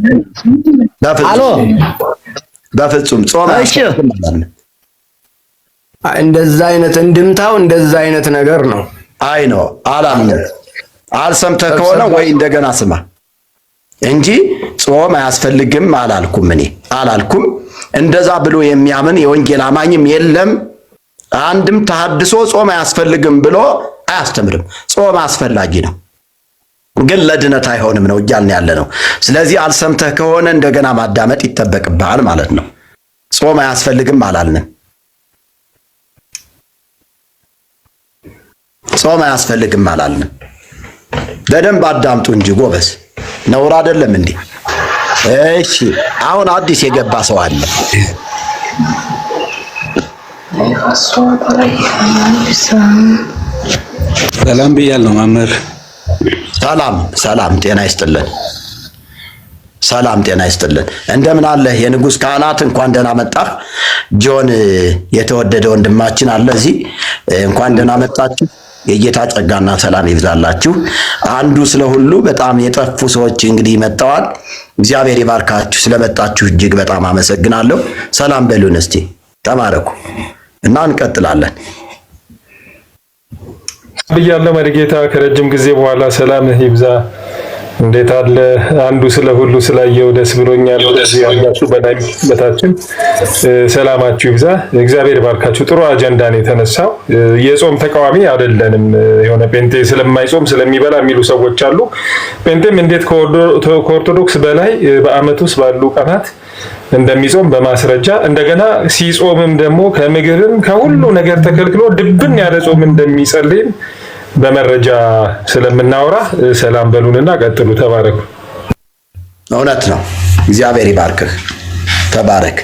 በፍጹም ጾም አያስፈልግም አላለም። እንደዛ አይነት እንድምታው እንደዛ አይነት ነገር ነው። አይ ነው አላምንም። አልሰምተህ ከሆነ ወይ እንደገና ስማ እንጂ ጾም አያስፈልግም አላልኩም። እኔ አላልኩም። እንደዛ ብሎ የሚያምን የወንጌል አማኝም የለም። አንድም ተሐድሶ ጾም አያስፈልግም ብሎ አያስተምርም። ጾም አስፈላጊ ነው፣ ግን ለድነት አይሆንም ነው እያልን ያለ ነው። ስለዚህ አልሰምተህ ከሆነ እንደገና ማዳመጥ ይጠበቅብሃል ማለት ነው። ጾም አያስፈልግም አላልንም። ጾም አያስፈልግም አላልንም። በደንብ አዳምጡ እንጂ ጎበዝ፣ ነውር አይደለም እንዴ? እሺ፣ አሁን አዲስ የገባ ሰው አለ። ሰላም ብያለሁ መምህር። ሰላም ጤና ይስጥልን። ሰላም ጤና ይስጥልን። እንደምን አለህ የንጉሥ ካህናት? እንኳን ደህና መጣህ። ጆን የተወደደ ወንድማችን አለ እዚህ። እንኳን ደህና መጣችሁ። የጌታ ጸጋና ሰላም ይብዛላችሁ። አንዱ ስለ ሁሉ በጣም የጠፉ ሰዎች እንግዲህ መጥተዋል። እግዚአብሔር ይባርካችሁ። ስለመጣችሁ እጅግ በጣም አመሰግናለሁ። ሰላም በሉን እስቲ፣ ተባረኩ እና እንቀጥላለን። ብያለሁ መሪጌታ፣ ከረጅም ጊዜ በኋላ ሰላምህ ይብዛ። እንዴት አለ? አንዱ ስለ ሁሉ ስላየው ደስ ብሎኛል። ወደዚህ ያላችሁ በላይ በታችን ሰላማችሁ ይብዛ። እግዚአብሔር ባርካችሁ። ጥሩ አጀንዳ ነው የተነሳው። የጾም ተቃዋሚ አይደለንም። የሆነ ጴንጤ ስለማይጾም ስለሚበላ የሚሉ ሰዎች አሉ። ጴንጤም እንዴት ከኦርቶዶክስ በላይ በዓመት ውስጥ ባሉ ቀናት እንደሚጾም በማስረጃ እንደገና ሲጾምም ደግሞ ከምግብም ከሁሉ ነገር ተከልክሎ ድብን ያለ ጾም እንደሚጸልይም በመረጃ ስለምናወራ ሰላም በሉንና ቀጥሉ። ተባረኩ። እውነት ነው። እግዚአብሔር ይባርክህ። ተባረክ።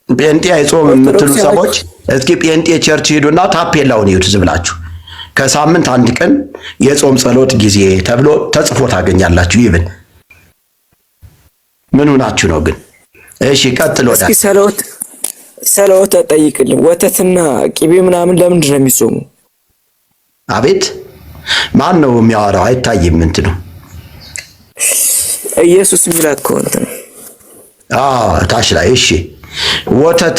ጴንጤ አይጾም የምትሉ ሰዎች እስኪ ጴንጤ ቸርች ሂዱና ታፔላውን ይዩት ዝም ብላችሁ። ከሳምንት አንድ ቀን የጾም ጸሎት ጊዜ ተብሎ ተጽፎ ታገኛላችሁ። ይብን ምን ሆናችሁ ነው ግን? እሺ ቀጥሎ እስኪ ሰለወት ጠይቅልኝ። ወተትና ቅቤ ምናምን ለምንድን ነው የሚጾሙ? አቤት ማን ነው የሚያወራው? አይታይም። እንት ነው ኢየሱስ ሚላት ከሆነ ነው። ታች ላይ እሺ። ወተት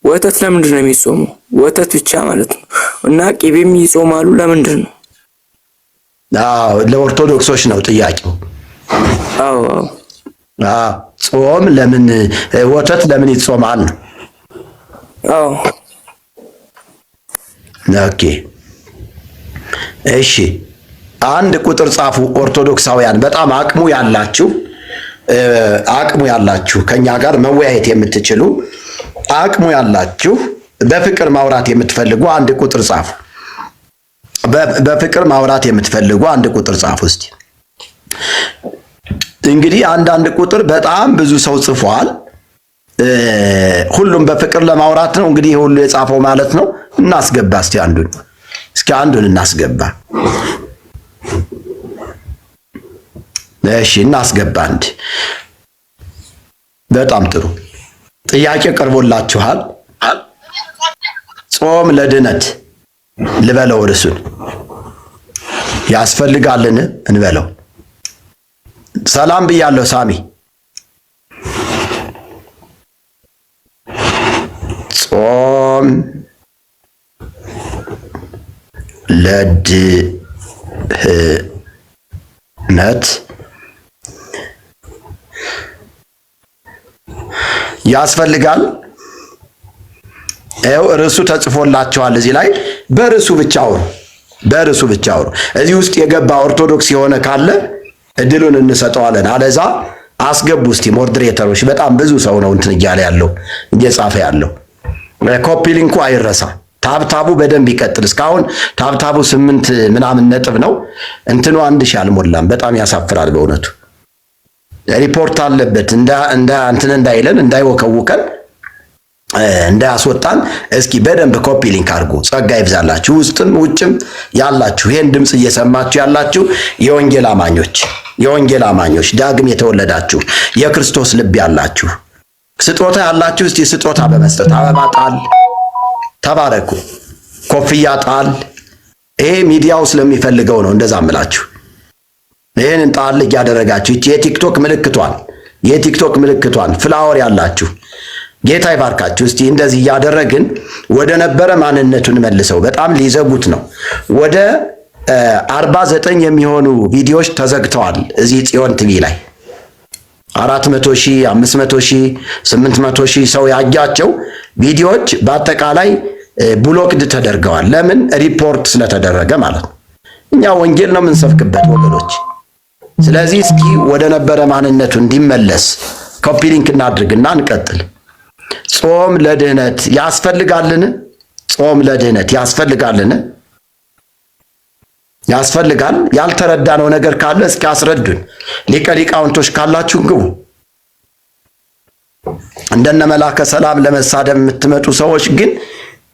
ወተት ለምንድን ነው የሚጾሙ? ወተት ብቻ ማለት ነው። እና ቅቤም ይጾማሉ። ለምንድን ነው? ለኦርቶዶክሶች ነው ጥያቄው። አዎ ጾም ለምን ወተት ለምን ይጾማል ነው? አዎ ኦኬ እሺ። አንድ ቁጥር ጻፉ ኦርቶዶክሳውያን፣ በጣም አቅሙ ያላችሁ ከኛ ጋር መወያየት የምትችሉ አቅሙ ያላችሁ በፍቅር ማውራት የምትፈልጉ አንድ ቁጥር ጻፉ። በፍቅር ማውራት የምትፈልጉ አንድ ቁጥር ጻፉ እስቲ። እንግዲህ አንዳንድ ቁጥር በጣም ብዙ ሰው ጽፏል። ሁሉም በፍቅር ለማውራት ነው እንግዲህ ሁሉ የጻፈው ማለት ነው። እናስገባ እስቲ አንዱን እናስገባ። እሺ እናስገባ አንድ። በጣም ጥሩ ጥያቄ ቀርቦላችኋል። ጾም ለድነት ልበለው ርዕሱን ያስፈልጋልን እንበለው። ሰላም ብያለሁ ሳሚ። ጾም ለድህነት ያስፈልጋል። ይኸው ርዕሱ ተጽፎላችኋል እዚህ ላይ። በርዕሱ ብቻ አውሩ። እዚህ ውስጥ የገባ ኦርቶዶክስ የሆነ ካለ እድሉን እንሰጠዋለን። አለዛ አስገቡ እስቲ ሞዴሬተሮች። በጣም ብዙ ሰው ነው እንትን እያለ ያለው እየጻፈ ያለው። ኮፒ ሊንኩ አይረሳ። ታብታቡ በደንብ ይቀጥል። እስካሁን ታብታቡ 8 ምናምን ነጥብ ነው። እንትኑ 1000 አልሞላም። በጣም ያሳፍራል በእውነቱ። ሪፖርት አለበት እንትን እንዳይለን እንዳይወከውከን እንዳያስወጣን። እስኪ በደንብ ኮፒ ሊንክ አድርጉ። ጸጋ ይብዛላችሁ ውስጥም ውጭም ያላችሁ ይሄን ድምጽ እየሰማችሁ ያላችሁ የወንጌል አማኞች ዳግም የተወለዳችሁ የክርስቶስ ልብ ያላችሁ ስጦታ ያላችሁ እስቲ ስጦታ በመስጠት አበባ ጣል። ተባረኩ። ኮፍያ ጣል። ይሄ ሚዲያው ስለሚፈልገው ነው እንደዛ እምላችሁ። ይሄንን ጣል እያደረጋችሁ የቲክቶክ ምልክቷን ፍላወር ያላችሁ ጌታ ይባርካችሁ። እስቲ እንደዚህ እያደረግን ወደ ነበረ ማንነቱን መልሰው። በጣም ሊዘጉት ነው። ወደ 49 የሚሆኑ ቪዲዮዎች ተዘግተዋል እዚህ ጽዮን ቲቪ ላይ 400,000 500,000 800,000 ሰው ያያቸው ቪዲዮዎች በአጠቃላይ ብሎክድ ተደርገዋል። ለምን? ሪፖርት ስለተደረገ ማለት ነው። እኛ ወንጌል ነው የምንሰብክበት ወገኖች። ስለዚህ እስኪ ወደ ነበረ ማንነቱ እንዲመለስ ኮፒ ሊንክ እናድርግና እንቀጥል። ጾም ለድህነት ያስፈልጋልን? ጾም ለድህነት ያስፈልጋልን? ያስፈልጋል። ያልተረዳነው ነገር ካለ እስኪ አስረዱን። ሊቀ ሊቃውንቶች ካላችሁ ግቡ። እንደነ መላከ ሰላም ለመሳደብ የምትመጡ ሰዎች ግን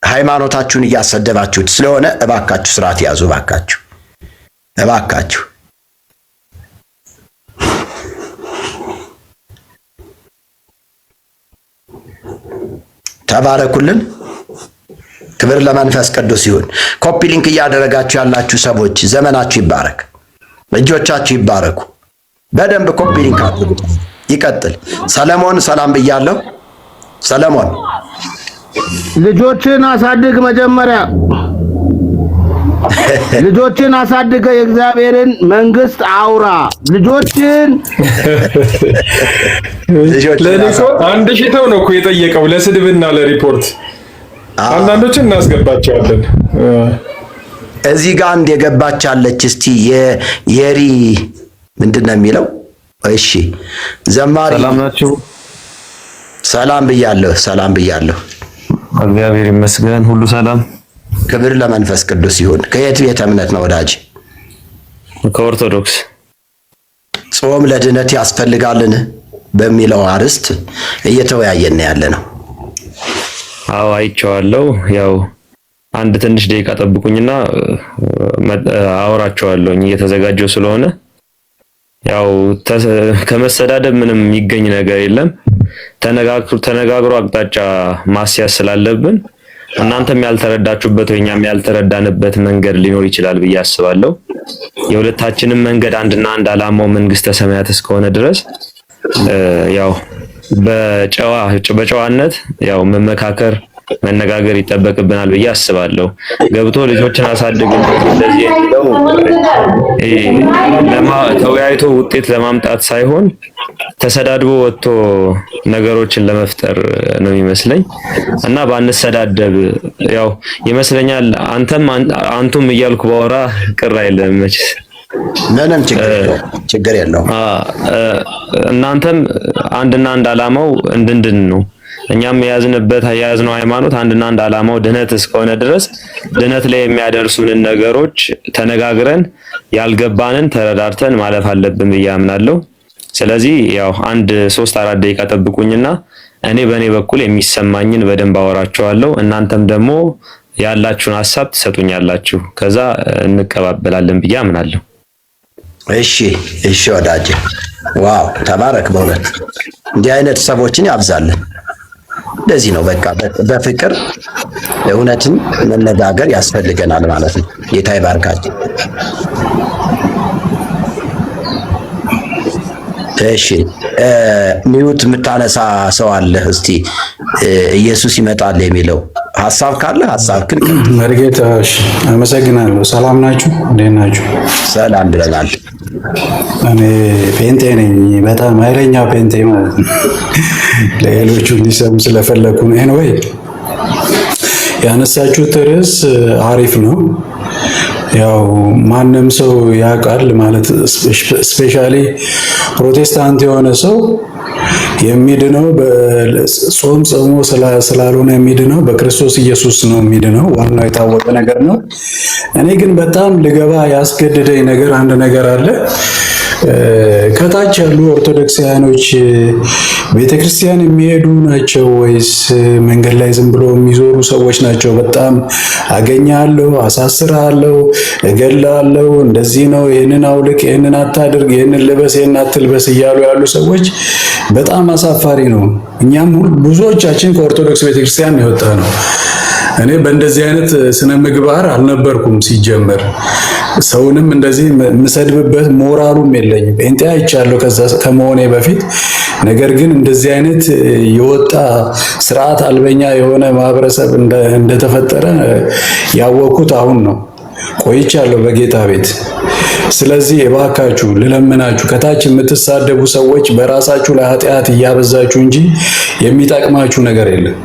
ሃይማኖታችሁን እያሰደባችሁት ስለሆነ እባካችሁ ስርዓት ያዙ። እባካችሁ ተባረኩልን። ክብር ለመንፈስ ቅዱስ ይሁን። ኮፒ ሊንክ እያደረጋችሁ ያላችሁ ሰዎች ዘመናችሁ ይባረክ፣ እጆቻችሁ ይባረኩ። በደንብ ኮፒ ሊንክ አድርጉ። ይቀጥል። ሰለሞን ሰላም ብያለሁ። ሰለሞን ልጆችን አሳድግ። መጀመሪያ ልጆችን አሳድገ የእግዚአብሔርን መንግስት አውራ። ልጆችን ለሊቆ 1000 ተው ነው እኮ የጠየቀው ለስድብና ለሪፖርት። አንዳንዶችን እናስገባቸዋለን። እዚህ ጋር አንድ የገባች አለች። እስቲ የሪ ምንድነው የሚለው? እሺ ዘማሪ ሰላም ናችሁ? ሰላም ብያለሁ። እግዚአብሔር ይመስገን ሁሉ ሰላም። ክብር ለመንፈስ ቅዱስ ይሁን። ከየት ቤተ እምነት ነው ወዳጅ? ከኦርቶዶክስ። ጾም ለድህነት ያስፈልጋልን በሚለው አርዕስት እየተወያየን ያለ ነው። አዎ አይቼዋለሁ። ያው አንድ ትንሽ ደቂቃ ጠብቁኝና አወራቸዋለሁኝ እየተዘጋጀው ስለሆነ። ያው ከመሰዳደብ ምንም የሚገኝ ነገር የለም። ተነጋግሮ አቅጣጫ ማስያዝ ስላለብን እናንተም ያልተረዳችሁበት ወይ እኛም ያልተረዳንበት መንገድ ሊኖር ይችላል ብዬ አስባለሁ። የሁለታችንም መንገድ አንድና አንድ ዓላማው መንግስተ ሰማያት እስከሆነ ድረስ ያው በጨዋነት ያው መመካከር መነጋገር ይጠበቅብናል ብዬ አስባለሁ። ገብቶ ልጆችን አሳድግ እንደዚህ የሚለው ተወያይቶ ውጤት ለማምጣት ሳይሆን ተሰዳድቦ ወጥቶ ነገሮችን ለመፍጠር ነው የሚመስለኝ እና ባንሰዳደብ ያው ይመስለኛል። አንቱም እያልኩ ባወራ ቅር አይልም መችስ ምንም ችግር የለውም። እናንተም አንድና አንድ ዓላማው እንድንድን ነው። እኛም የያዝነው ሃይማኖት አንድና አንድ ዓላማው ድህነት እስከሆነ ድረስ ድህነት ላይ የሚያደርሱንን ነገሮች ተነጋግረን ያልገባንን ተረዳርተን ማለፍ አለብን ብዬ አምናለሁ። ስለዚህ ያው 3-4 ደቂቃ ጠብቁኝና እኔ በእኔ በኩል የሚሰማኝን በደንብ አወራቸዋለሁ። እናንተም ደግሞ ያላችሁን ሐሳብ ትሰጡኛላችሁ። ከዛ እንቀባበላለን ብዬ አምናለሁ። እሺ ወዳጄ፣ ዋው ተባረክ። በእውነት እንዲህ አይነት ሰዎችን ያብዛልን። ለዚህ ነው በቃ በፍቅር እውነትን መነጋገር ያስፈልገናል ማለት ነው። ጌታ ይባርካችሁ። እሺ ሚዩት የምታነሳ ሰው አለ? እስቲ ኢየሱስ ይመጣል የሚለው ሐሳብ ካለ ሐሳብክን መርጌታ። እሺ አመሰግናለሁ። ሰላም ናችሁ? እንዴት ናችሁ? ሰላም ብለናል። እኔ ፔንቴ ነኝ፣ በጣም ኃይለኛ ፔንቴ ማለት ነው። ለሌሎቹ እንዲሰሙ ስለፈለኩ ነው። ኤኒዌይ ያነሳችሁት ርዕስ አሪፍ ነው። ያው ማንም ሰው ያውቃል ማለት ስፔሻሊ ፕሮቴስታንት የሆነ ሰው የሚድነው በጾም ጾሞ ስላልሆነ የሚድነው በክርስቶስ ኢየሱስ ነው የሚድነው። ዋናው የታወቀ ነገር ነው። እኔ ግን በጣም ልገባ ያስገደደኝ ነገር አንድ ነገር አለ። ከታች ያሉ ኦርቶዶክሳውያኖች ቤተክርስቲያን የሚሄዱ ናቸው ወይስ መንገድ ላይ ዝም ብሎ የሚዞሩ ሰዎች ናቸው? በጣም አገኛለሁ፣ አሳስራለሁ፣ እገላለሁ፣ እንደዚህ ነው፣ ይህንን አውልቅ፣ ይህንን አታድርግ፣ ይህንን ልበስ፣ ይህንን አትልበስ እያሉ ያሉ ሰዎች በጣም አሳፋሪ ነው። እኛም ብዙዎቻችን ከኦርቶዶክስ ቤተክርስቲያን የወጣ ነው። እኔ በእንደዚህ አይነት ስነ ምግባር አልነበርኩም ሲጀመር። ሰውንም እንደዚህ የምሰድብበት ሞራሉም የለኝም። ጴንጤ አይቻለሁ ከመሆኔ በፊት። ነገር ግን እንደዚህ አይነት የወጣ ስርዓት አልበኛ የሆነ ማህበረሰብ እንደተፈጠረ ያወቅኩት አሁን ነው። ቆይቻለሁ በጌታ ቤት። ስለዚህ እባካችሁ ልለምናችሁ፣ ከታች የምትሳደቡ ሰዎች በራሳችሁ ላይ ኃጢአት እያበዛችሁ እንጂ የሚጠቅማችሁ ነገር የለም።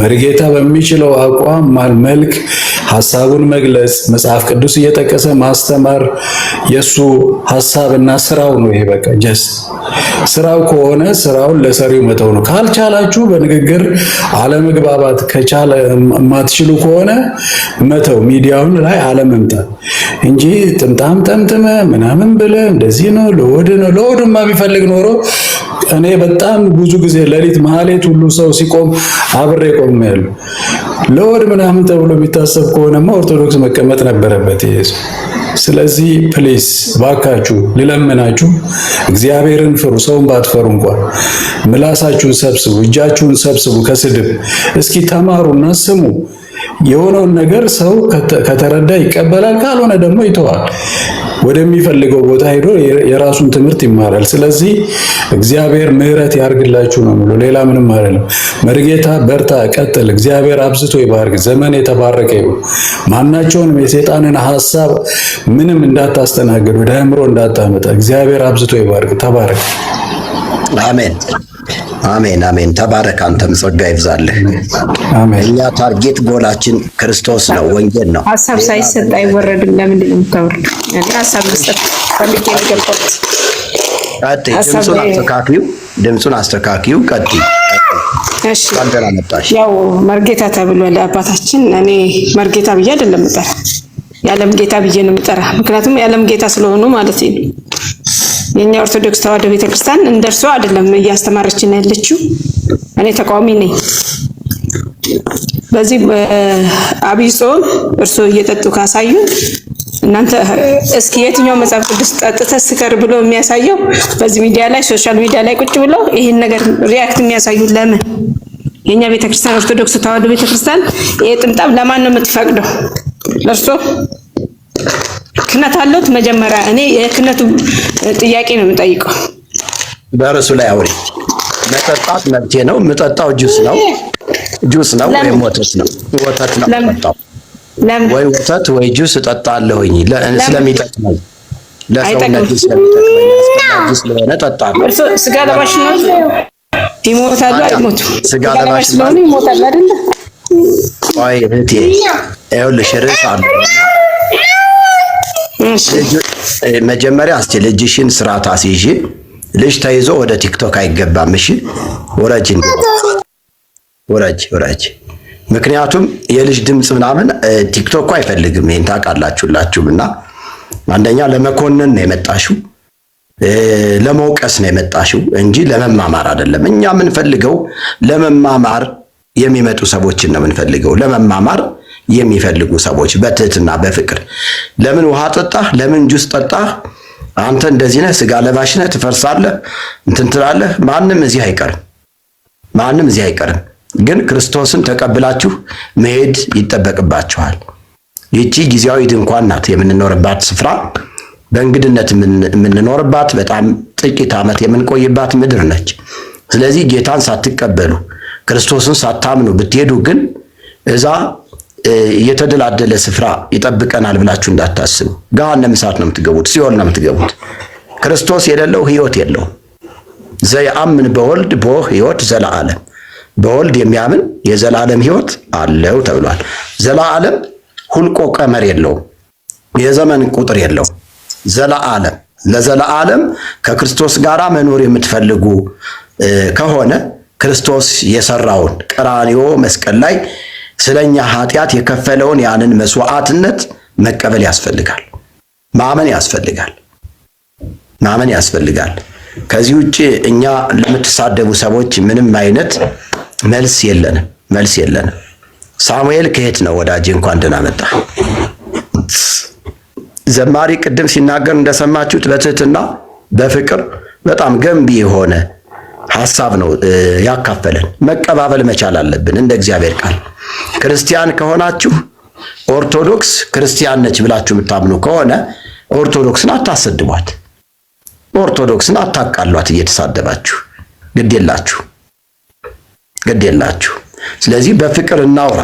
መርጌታ በሚችለው አቋም መልክ ሐሳቡን መግለጽ፣ መጽሐፍ ቅዱስ እየጠቀሰ ማስተማር የሱ ሐሳብና ስራው ነው። ይሄ በቃ ጀስት ስራው ከሆነ ስራውን ለሰሪው መተው ነው። ካልቻላችሁ በንግግር አለመግባባት ከቻለ የማትችሉ ከሆነ መተው፣ ሚዲያውን ላይ አለመምጣት እንጂ ጥምጣም ጠምጥመ ምናምን ብለ እንደዚህ ነው ለወድ ነው። ለወድማ ቢፈልግ ኖሮ እኔ በጣም ብዙ ጊዜ ሌሊት ማህሌት ሁሉ ሰው ሲቆም አብሬ ቆሜያለሁ። ለወድ ምናምን ተብሎ የሚታሰብ ከሆነማ ኦርቶዶክስ መቀመጥ ነበረበት ይሄ። ስለዚህ ፕሊስ ባካችሁ ልለምናችሁ፣ እግዚአብሔርን ፍሩ። ሰውን ባትፈሩ እንኳን ምላሳችሁን ሰብስቡ፣ እጃችሁን ሰብስቡ ከስድብ። እስኪ ተማሩና ስሙ። የሆነውን ነገር ሰው ከተረዳ ይቀበላል፣ ካልሆነ ደግሞ ይተዋል። ወደሚፈልገው ቦታ ሄዶ የራሱን ትምህርት ይማራል። ስለዚህ እግዚአብሔር ምሕረት ያርግላችሁ ነው የምለው፣ ሌላ ምንም አይደለም። መርጌታ በርታ፣ ቀጥል። እግዚአብሔር አብዝቶ ይባርክ። ዘመን የተባረከ ይሁን። ማናቸውንም የሰይጣንን ሐሳብ ምንም እንዳታስተናግድ፣ ወደ አእምሮ እንዳታመጣ። እግዚአብሔር አብዝቶ ይባርክ። ተባረክ። አሜን አሜን አሜን። ተባረክ። አንተም ጸጋ ይብዛልህ። አሜን። እኛ ታርጌት ጎላችን ክርስቶስ ነው፣ ወንጌል ነው። ሐሳብ ሳይሰጥ አይወረድም። ለምንድን ነው የምታወርዱ? እኔ ሐሳብ መስጠት ፈልጌ ነው የገባሁት። ቀጥይ። ድምፁን አስተካክዩ። ቀጥይ። እሺ፣ ካንተና መጣሽ። ያው መርጌታ ተብሏል አባታችን። እኔ መርጌታ ብዬ አይደለም የምጠራ፣ የዓለም ጌታ ብዬ ነው የምጠራ። ምክንያቱም የዓለም ጌታ ስለሆኑ ማለት ነው። የኛ ኦርቶዶክስ ተዋሕዶ ቤተክርስቲያን እንደርሷ አይደለም እያስተማረችን ያለችው። እኔ ተቃዋሚ ነኝ። በዚህ አብይ ጾም እርሶ እየጠጡ ካሳዩ እናንተ እስኪ የትኛው መጽሐፍ ቅዱስ ጠጥተህ ስከር ብሎ የሚያሳየው በዚህ ሚዲያ ላይ ሶሻል ሚዲያ ላይ ቁጭ ብሎ ይሄን ነገር ሪያክት የሚያሳዩ ለምን? የኛ ቤተክርስቲያን ኦርቶዶክስ ተዋሕዶ ቤተክርስቲያን ይሄ ጥምጣም ለማን ነው የምትፈቅደው? ለእርሶ ክህነት አለዎት? መጀመሪያ እኔ የክህነቱ ጥያቄ ነው የምጠይቀው። በርሱ ላይ አውሪ። መጠጣት መብቴ ነው። የምጠጣው ጁስ ነው ወይም ወተት ነው? ወተት ነው የምጠጣው። ወይ ወተት ወይ ጁስ እጠጣለሁኝ። ስለሚጠቅመኝ ለሰውነት ስለሚጠቅመኝ አስፈላጊ ስለሆነ እጠጣለሁ። እርሶ ስጋ ለባሽ ነው? ይሞታሉ አይሞቱ? ስጋ ለባሽ ስለሆነ ይሞታል አይደል? ቆይ እህቴ፣ ይኸውልሽ ርዕስ አለ። መጀመሪያ እስቲ ልጅሽን ስርዓት አስይዤ። ልጅ ተይዞ ወደ ቲክቶክ አይገባም። እሺ ወረጅ። ውረጅ። ምክንያቱም የልጅ ድምፅ ምናምን ቲክቶክ አይፈልግም። ይሄን ታውቃላችሁላችሁም። እና አንደኛ ለመኮንን ነው የመጣሽው፣ ለመውቀስ ነው የመጣሽው እንጂ ለመማማር አይደለም። እኛ የምንፈልገው ለመማማር የሚመጡ ሰዎችን ነው የምንፈልገው። ለመማማር የሚፈልጉ ሰዎች በትህትና በፍቅር ለምን ውሃ ጠጣህ፣ ለምን ጁስ ጠጣህ፣ አንተ እንደዚህ ነህ፣ ስጋ ለባሽ ነህ፣ ትፈርሳለህ፣ እንትን ትላለህ። ማንም እዚህ አይቀርም። ግን ክርስቶስን ተቀብላችሁ መሄድ ይጠበቅባችኋል። ይቺ ጊዜያዊ ድንኳን ናት፣ የምንኖርባት ስፍራ፣ በእንግድነት የምንኖርባት በጣም ጥቂት ዓመት የምንቆይባት ምድር ነች። ስለዚህ ጌታን ሳትቀበሉ ክርስቶስን ሳታምኑ ብትሄዱ ግን እዛ የተደላደለ ስፍራ ይጠብቀናል ብላችሁ እንዳታስቡ። ገሃነመ እሳት ነው የምትገቡት፣ ሲኦል ነው የምትገቡት። ክርስቶስ የሌለው ሕይወት የለውም። ዘየአምን በወልድ ቦ ሕይወት ዘለዓለም፣ በወልድ የሚያምን የዘላለም ሕይወት አለው ተብሏል። ዘለዓለም ሁልቆ ቀመር የለውም፣ የዘመን ቁጥር የለውም። ዘለዓለም ለዘለዓለም ከክርስቶስ ጋር መኖር የምትፈልጉ ከሆነ ክርስቶስ የሰራውን ቀራንዮ መስቀል ላይ ስለኛ ኃጢአት የከፈለውን ያንን መስዋዕትነት መቀበል ያስፈልጋል። ማመን ያስፈልጋል። ከዚህ ውጭ እኛ ለምትሳደቡ ሰዎች ምንም አይነት መልስ የለንም። ሳሙኤል ከየት ነው ወዳጅ? እንኳን ደህና መጣ። ዘማሪ ቅድም ሲናገር እንደሰማችሁት በትህትና በፍቅር በጣም ገንቢ የሆነ ሐሳብ ነው ያካፈለን። መቀባበል መቻል አለብን። እንደ እግዚአብሔር ቃል ክርስቲያን ከሆናችሁ ኦርቶዶክስ ክርስቲያን ነች ብላችሁ የምታምኑ ከሆነ ኦርቶዶክስን አታሰድቧት፣ ኦርቶዶክስን አታቃሏት እየተሳደባችሁ። ግድ የላችሁ። ስለዚህ በፍቅር እናውራ።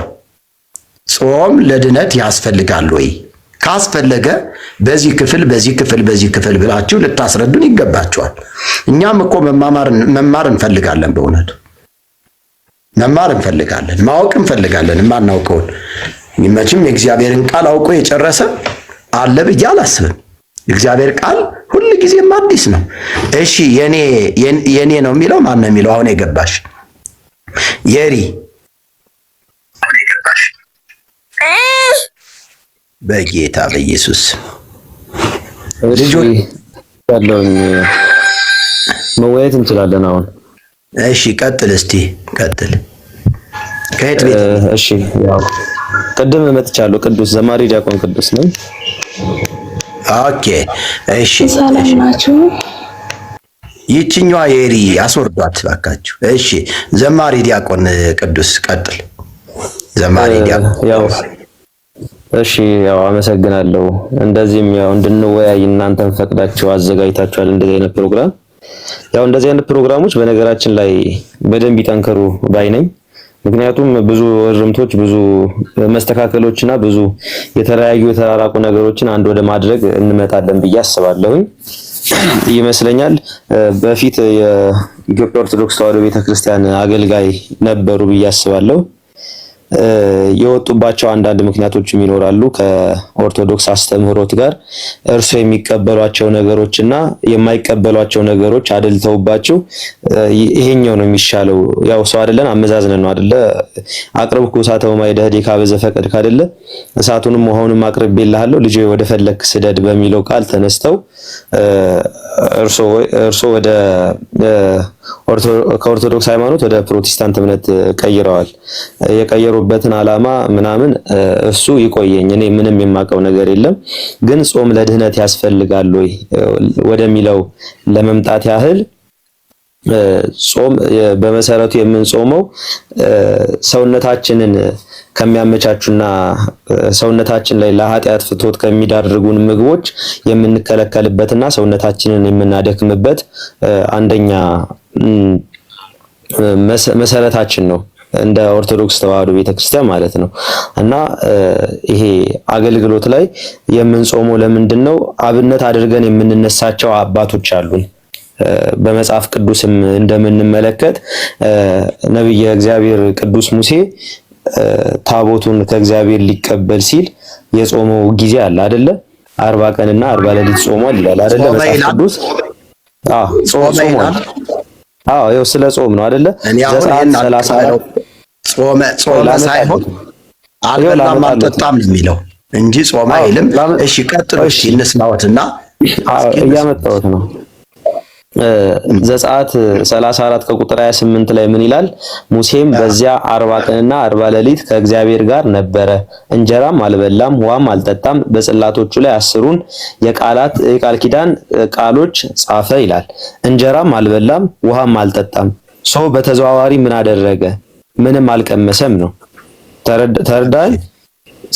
ጾም ለድነት ያስፈልጋል ወይ? ካስፈለገ በዚህ ክፍል ብላችሁ ልታስረዱን ይገባችኋል። እኛም እኮ መማር እንፈልጋለን። በእውነቱ መማር እንፈልጋለን፣ ማወቅ እንፈልጋለን። የማናውቀውን መቼም የእግዚአብሔርን ቃል አውቆ የጨረሰ አለ ብዬ አላስብም። እግዚአብሔር ቃል ሁል ጊዜም አዲስ ነው። እሺ የኔ ነው የሚለው ማን ነው የሚለው? አሁን የገባሽ የሪ በጌታ በኢየሱስ ልጆች ያለውን መወያየት እንችላለን አሁን። እሺ እስቲ ቀጥል። ከየት ቤት? እሺ ያው ቅድም መጥቻለሁ። ቅዱስ ዘማሪ ዲያቆን ቅዱስ ነኝ። ኦኬ እሺ፣ ሰላም ናችሁ? ይችኛዋ የሪ አስወርዷት ባካችሁ። እሺ ዘማሪ ዲያቆን ቅዱስ ቀጥል። ዘማሪ ዲያቆን ያው እሺ ያው አመሰግናለሁ። እንደዚህም ያው እንድንወያይ እናንተን ፈቅዳችሁ አዘጋጅታችኋል እንደዚህ አይነት ፕሮግራም። ያው እንደዚህ አይነት ፕሮግራሞች በነገራችን ላይ በደንብ ይጠንከሩ ባይ ነኝ። ምክንያቱም ብዙ እርምቶች፣ ብዙ መስተካከሎችና ብዙ የተለያዩ የተራራቁ ነገሮችን አንድ ወደ ማድረግ እንመጣለን ብዬ አስባለሁኝ ይመስለኛል። በፊት የኢትዮጵያ ኦርቶዶክስ ተዋሕዶ ቤተክርስቲያን አገልጋይ ነበሩ ብዬ አስባለሁ። የወጡባቸው አንዳንድ ምክንያቶችም ይኖራሉ ከኦርቶዶክስ አስተምህሮት ጋር እርሱ የሚቀበሏቸው ነገሮችና የማይቀበሏቸው ነገሮች አደልተውባቸው ይሄኛው ነው የሚሻለው። ያው ሰው አይደለን አመዛዝነን ነው አይደለ? አቅርብኩ እሳተ ወማይደህ ዲካበ ዘፈቀድክ አይደለ? እሳቱንም ውሃውንም አቅርቤልሃለሁ ልጄ ወደ ፈለክ ስደድ በሚለው ቃል ተነስተው እርሶ ወደ ከኦርቶዶክስ ሃይማኖት ወደ ፕሮቴስታንት እምነት ቀይረዋል። የቀየሩበትን ዓላማ ምናምን እሱ ይቆየኝ፣ እኔ ምንም የማውቀው ነገር የለም። ግን ጾም ለድህነት ያስፈልጋል ወይ ወደሚለው ለመምጣት ያህል ጾም በመሰረቱ የምንጾመው ሰውነታችንን ከሚያመቻቹና ሰውነታችን ላይ ለኃጢአት ፍትወት ከሚዳርጉን ምግቦች የምንከለከልበትና ሰውነታችንን የምናደክምበት አንደኛ መሰረታችን ነው እንደ ኦርቶዶክስ ተዋሕዶ ቤተክርስቲያን ማለት ነው። እና ይሄ አገልግሎት ላይ የምንጾመው ለምንድን ነው? አብነት አድርገን የምንነሳቸው አባቶች አሉን። በመጽሐፍ ቅዱስም እንደምንመለከት ነብየ እግዚአብሔር ቅዱስ ሙሴ ታቦቱን ከእግዚአብሔር ሊቀበል ሲል የጾመው ጊዜ አለ አይደለ? 40 ቀንና 40 ሌሊት ጾሟል ይላል አይደለ? መጽሐፍ ቅዱስ ጾሟል። ያው ስለ ጾም ነው አይደለ? ዘጸአት 34 ጾመ ሳይሆን አልበላም አልጠጣም ነው የሚለው እንጂ ጾመ አይልም። እሺ ቀጥሉ። እሺ እንስማዎትና እያመጣሁት ነው። ዘጸአት 34 ከቁጥር 28 ላይ ምን ይላል? ሙሴም በዚያ 40 ቀንና 40 ሌሊት ከእግዚአብሔር ጋር ነበረ፣ እንጀራም አልበላም ውሃም አልጠጣም፣ በጽላቶቹ ላይ 10ን የቃል ኪዳን ቃሎች ጻፈ ይላል። እንጀራም አልበላም ውሃም አልጠጣም። ሰው በተዘዋዋሪ ምን አደረገ? ምንም አልቀመሰም ነው። ተረዳይ?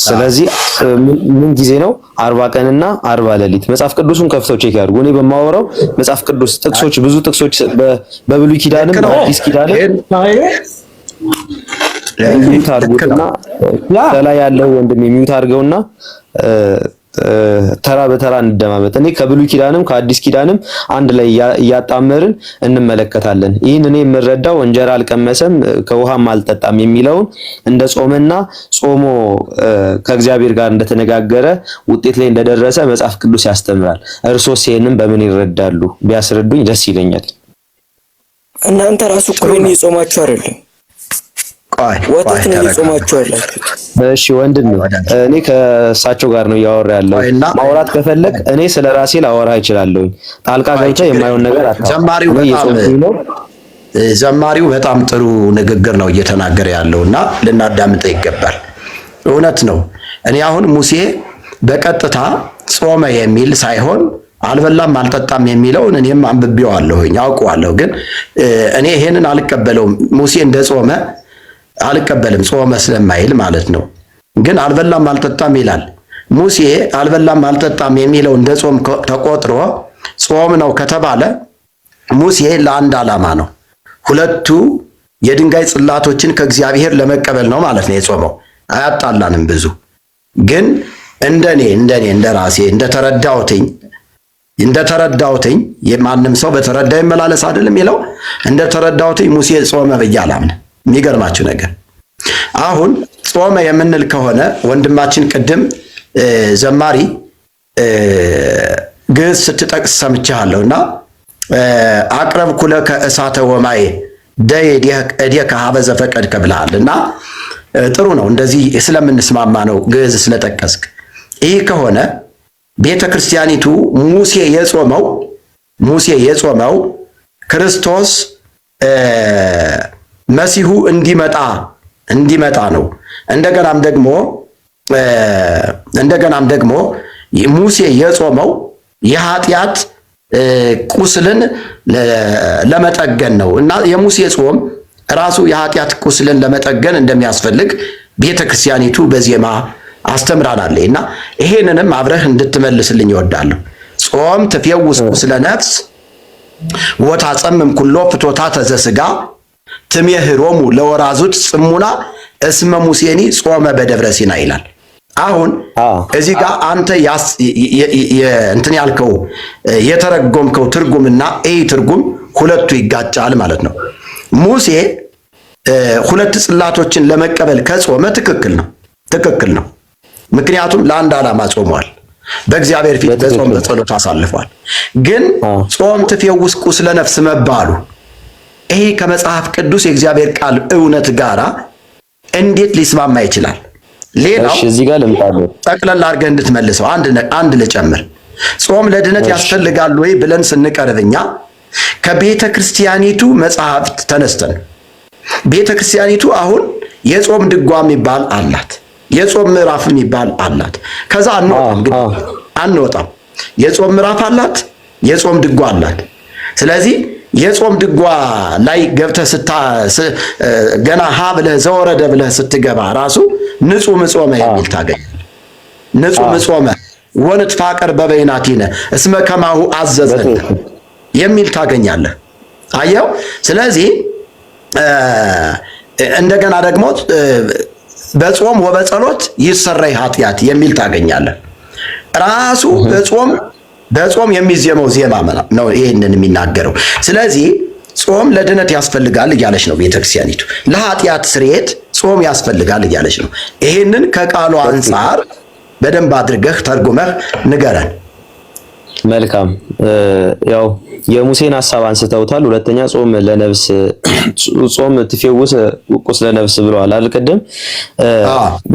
ስለዚህ ምን ጊዜ ነው? 40 ቀንና 40 ሌሊት። መጽሐፍ ቅዱስን ከፍተው ቼክ ያድርጉ። እኔ በማወራው መጽሐፍ ቅዱስ ጥቅሶች፣ ብዙ ጥቅሶች በብሉይ ኪዳንም በአዲስ ኪዳንም ሚውት አድርጉና ከላይ ያለው ወንድም ሚውት አድርገውና ተራ በተራ እንደማመጥ። እኔ ከብሉይ ኪዳንም ከአዲስ ኪዳንም አንድ ላይ እያጣመርን እንመለከታለን። ይህን እኔ የምረዳው እንጀራ አልቀመሰም ከውሃም አልጠጣም የሚለውን እንደ ጾመና ጾሞ ከእግዚአብሔር ጋር እንደተነጋገረ ውጤት ላይ እንደደረሰ መጽሐፍ ቅዱስ ያስተምራል። እርሶስ ይሄንን በምን ይረዳሉ? ቢያስረዱኝ ደስ ይለኛል። እናንተ ራሱ እኮ እየጾማችሁ አይደለም? ወተት ነው እየጾማችሁ ያላችሁት። እሺ ወንድም፣ እኔ ከእሳቸው ጋር ነው እያወራ ያለው። ማውራት ከፈለክ እኔ ስለ ራሴ ላወራ እችላለሁ። ጣልቃ ገብተህ የማይሆን ነገር ዘማሪው በጣም ጥሩ ንግግር ነው እየተናገረ ያለውና ልናዳምጠው ይገባል። እውነት ነው። እኔ አሁን ሙሴ በቀጥታ ጾመ የሚል ሳይሆን አልበላም አልጠጣም የሚለውን እኔም አንብቤዋለሁኝ አውቀዋለሁ። ግን እኔ ይሄንን አልቀበለውም። ሙሴ እንደ ጾመ አልቀበልም፣ ጾመ ስለማይል ማለት ነው። ግን አልበላም አልጠጣም ይላል። ሙሴ አልበላም አልጠጣም የሚለው እንደ ጾም ተቆጥሮ ጾም ነው ከተባለ ሙሴ ለአንድ ዓላማ ነው። ሁለቱ የድንጋይ ጽላቶችን ከእግዚአብሔር ለመቀበል ነው ማለት ነው የጾመው። አያጣላንም ብዙ። ግን እንደኔ እንደራሴ እንደተረዳሁትኝ የማንም ሰው በተረዳው ይመላለስ አይደለም የሚለው። እንደተረዳሁትኝ ሙሴ ጾመ ብዬ አላምንም። የሚገርማችሁ ነገር አሁን ጾመ የምንል ከሆነ ወንድማችን ቅድም ዘማሪ ግዕዝ ስትጠቅስ ሰምቻለሁና አቅረብኩ ለከ እሳተ ወማየ እዴከ ሀበ ዘፈቀድከ ብለሃልና ጥሩ ነው። እንደዚህ ስለምንስማማ ነው ግዕዝ ስለጠቀስክ። ይህ ከሆነ ቤተ ክርስቲያኒቱ ሙሴ የጾመው ክርስቶስ መሲሁ እንዲመጣ ነው። እንደገናም ደግሞ ሙሴ የጾመው የኃጢአት ቁስልን ለመጠገን ነው እና የሙሴ ጾም ራሱ የኃጢአት ቁስልን ለመጠገን እንደሚያስፈልግ ቤተክርስቲያኒቱ በዜማ አስተምራናለች እና ይሄንንም አብረህ እንድትመልስልኝ እወዳለሁ። ጾም ትፈውስ ቁስለ ነፍስ ወታጸምም ኩሎ ፍቶታተ ዘሥጋ ትሜህሮሙ ለወራዙት ጽሙና እስመ ሙሴኒ ጾመ በደብረ ሲና ይላል። አሁን እዚህ ጋር አንተ እንትን ያልከው የተረጎምከው ትርጉምና ይህ ትርጉም ሁለቱ ይጋጫል ማለት ነው። ሙሴ ሁለት ጽላቶችን ለመቀበል ከጾመ ትክክል ነው። ምክንያቱም ለአንድ ዓላማ ጾሟል። በእግዚአብሔር ፊት በጾም በጸሎት አሳልፏል። ግን ጾም ትፈውስ ቁስለ ነፍስ መባሉ ይሄ ከመጽሐፍ ቅዱስ የእግዚአብሔር ቃል እውነት ጋራ እንዴት ሊስማማ ይችላል? ሌላው እዚህ ጋር ልምጣለሁ ጠቅለል አድርገህ እንድትመልሰው አንድ ልጨምር። ጾም ለድነት ያስፈልጋል ወይ ብለን ስንቀርብኛ ከቤተ ክርስቲያኒቱ መጽሐፍት ተነስተን ቤተ ክርስቲያኒቱ አሁን የጾም ድጓ የሚባል አላት፣ የጾም ምዕራፍ የሚባል አላት። ከዛ አንወጣም። የጾም ምዕራፍ አላት፣ የጾም ድጓ አላት። ስለዚህ የጾም ድጓ ላይ ገብተህ ገና ሀ ብለህ ዘወረደ ብለህ ስትገባ ራሱ ንጹሕ ምጾመ የሚል ታገኛለህ። ንጹሕ ምጾመ ወንትፋቀር በበይናቲነ እስመ ከማሁ አዘዘን የሚል ታገኛለህ። አየው። ስለዚህ እንደገና ደግሞ በጾም ወበጸሎት ይሰረይ ኃጢአት የሚል ታገኛለህ። ራሱ በጾም የሚዜመው ዜማ ነው ይሄንን የሚናገረው። ስለዚህ ጾም ለድነት ያስፈልጋል እያለች ነው ቤተክርስቲያኒቱ። ለኃጢአት ስርየት ጾም ያስፈልጋል እያለች ነው። ይሄንን ከቃሉ አንጻር በደንብ አድርገህ ተርጉመህ ንገረን። መልካም። ያው የሙሴን ሐሳብ አንስተውታል። ሁለተኛ ጾም ትፈውስ ቁስለ ነፍስ ብለዋል አልቀደም።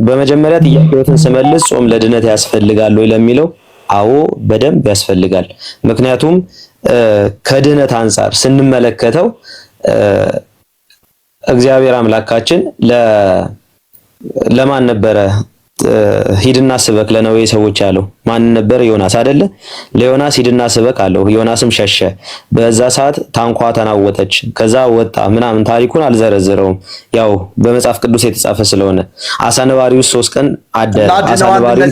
በመጀመሪያ ጥያቄዎትን ስመልስ ጾም ለድነት ያስፈልጋል ወይ ለሚለው አዎ በደንብ ያስፈልጋል። ምክንያቱም ከድነት አንፃር ስንመለከተው እግዚአብሔር አምላካችን ለማን ነበረ ሂድና ስበክ ለነዌ ሰዎች ያለው? ማን ነበር? ዮናስ አይደለ? ለዮናስ ሂድና ስበክ አለው። ዮናስም ሸሸ። በዛ ሰዓት ታንኳ ተናወጠች። ከዛ ወጣ ምናምን ታሪኩን አልዘረዘረውም። ያው በመጽሐፍ ቅዱስ የተጻፈ ስለሆነ አሳነባሪው 3 ቀን አደረ። አሳነባሪው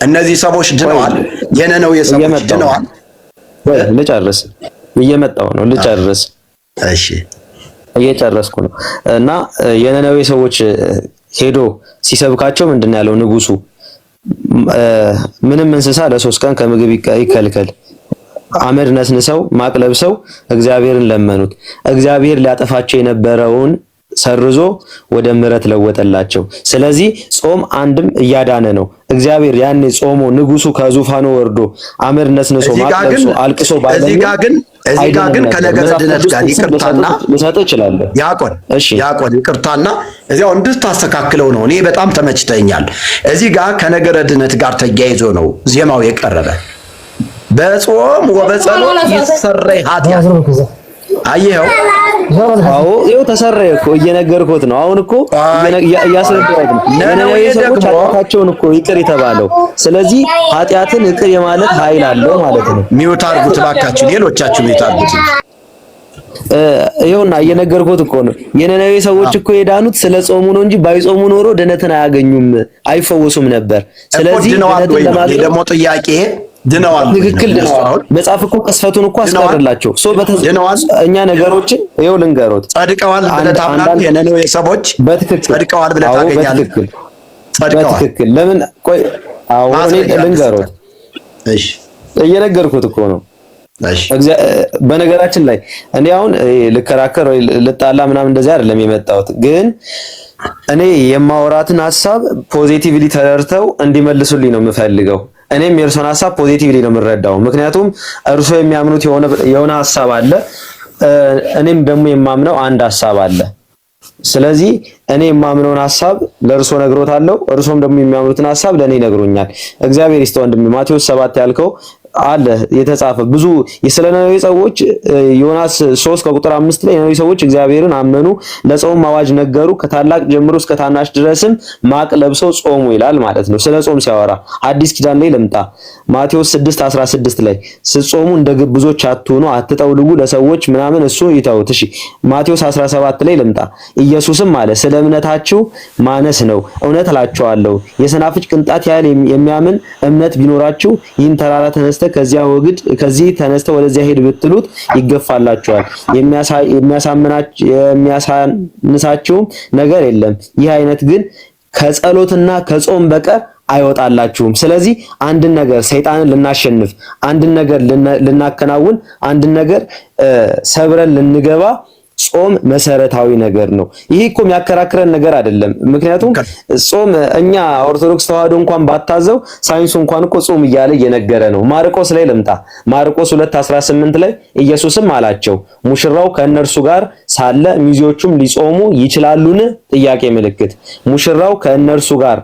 እነዚህ ሰዎች ድነዋል። የነነዌ ሰዎች ድነዋል። ልጨርስ፣ እየመጣሁ ነው። ልጨርስ። እሺ፣ እየጨረስኩ ነው። እና የነነዌ ሰዎች ሄዶ ሲሰብካቸው ምንድን ያለው ንጉሱ? ምንም እንስሳ ለ3 ቀን ከምግብ ይከልከል፣ አመድ ነስንሰው ማቅ ለብሰው እግዚአብሔርን ለመኑት። እግዚአብሔር ሊያጠፋቸው የነበረውን ሰርዞ ወደ ምሕረት ለወጠላቸው። ስለዚህ ጾም አንድም እያዳነ ነው። እግዚአብሔር ያኔ ጾሞ ንጉሱ ከዙፋኑ ወርዶ አመድ ነስንሶ ማቅ ለብሶ አልቅሶ እዚህ ጋር ግን ከነገረ ድነት ጋር ይቅርታና ልሰጥ እችላለሁ። ያቆን ይቅርታና እዚያው እንድታስተካክለው ነው። እኔ በጣም ተመችተኛል። እዚህ ጋር ከነገረ ድነት ጋር ተያይዞ ነው ዜማው የቀረበ። በጾም ወበጸሎት ይሰረይ ኃጢአት። አየኸው? አዎ ይኸው ተሰረየ እኮ እየነገርኩት ነው። አሁን እኮ እያስረዳሁት ነው። የነነዌ ሰዎች ኃጢአታቸውን እኮ ይቅር የተባለው። ስለዚህ ኃጢአትን ይቅር የማለት ኃይል አለው ማለት ነው። ሚውት አድርጉት እባካችሁ፣ ሌሎቻችሁ ሚውት አድርጉት። ይኸውና እየነገርኩት እኮ ነው። የነነዌ ሰዎች እኮ የዳኑት ስለ ጾሙ ነው እንጂ ባይጾሙ ኖሮ ድነትን አያገኙም፣ አይፈወሱም ነበር። ስለዚህ ድነትን ለማግኘት ደግሞ ጥያቄ ድነዋል። ትክክል ድነዋል። መጽሐፍ እኮ ቅስፈቱን እኮ አስቀርላቸው። እኛ ነገሮችን ይኸው ልንገሮት፣ ጸድቀዋል ብለህ ታምናለህ? የነነዌ ሰዎች ጸድቀዋል ብለህ ታገኛለህ? በትክክል ለምን? ቆይ አዎ እኔ ልንገሮት። እሺ እየነገርኩት እኮ ነው። በነገራችን ላይ እኔ አሁን ልከራከር ወይ ልጣላ ምናምን እንደዚህ አይደለም የመጣሁት፣ ግን እኔ የማወራትን ሐሳብ ፖዚቲቭሊ ተረድተው እንዲመልሱልኝ ነው የምፈልገው። እኔም የእርሶን ሐሳብ ፖዚቲቭሊ ነው የምረዳው። ምክንያቱም እርሶ የሚያምኑት የሆነ ሐሳብ አለ፣ እኔም ደግሞ የማምነው አንድ ሐሳብ አለ። ስለዚህ እኔ የማምነውን ሐሳብ ለእርሶ ነግሮታለሁ፣ እርሶም ደግሞ የሚያምኑትን ሐሳብ ለእኔ ነግሮኛል። እግዚአብሔር ይስጥ ወንድሜ። ማቴዎስ 7 ያልከው አለ የተጻፈ ብዙ ስለ ነነዌ ሰዎች ዮናስ 3 ከቁጥር 5 ላይ ነነዌ ሰዎች እግዚአብሔርን አመኑ፣ ለጾም አዋጅ ነገሩ፣ ከታላቅ ጀምሮ እስከ ታናሽ ድረስም ማቅ ለብሰው ጾሙ ይላል ማለት ነው። ስለ ጾም ሲያወራ አዲስ ኪዳን ላይ ልምጣ። ማቴዎስ 6:16 ላይ ስትጾሙ እንደ ግብዞች አትሁኑ፣ አትጠውልጉ ለሰዎች ምናምን፣ እሱ ይተውት። እሺ ማቴዎስ 17 ላይ ልምጣ። ኢየሱስም አለ ስለ እምነታችሁ ማነስ ነው፣ እውነት እላችኋለሁ የሰናፍጭ ቅንጣት ያህል የሚያምን እምነት ቢኖራችሁ ይህን ተራራ ከዚህ ተነስተ ወደዚያ ሄድ ብትሉት ይገፋላችኋል። የሚያሳንሳችሁም ነገር የለም። ይህ አይነት ግን ከጸሎትና ከጾም በቀር አይወጣላችሁም። ስለዚህ አንድን ነገር ሰይጣንን ልናሸንፍ፣ አንድን ነገር ልናከናውን፣ አንድን ነገር ሰብረን ልንገባ ጾም መሰረታዊ ነገር ነው። ይሄ እኮ የሚያከራክረን ነገር አይደለም። ምክንያቱም ጾም እኛ ኦርቶዶክስ ተዋህዶ እንኳን ባታዘው ሳይንሱ እንኳን እኮ ጾም እያለ እየነገረ ነው። ማርቆስ ላይ ልምጣ። ማርቆስ 2:18 ላይ ኢየሱስም አላቸው ሙሽራው ከእነርሱ ጋር ሳለ ሚዜዎቹም ሊጾሙ ይችላሉን? ጥያቄ ምልክት። ሙሽራው ከእነርሱ ጋር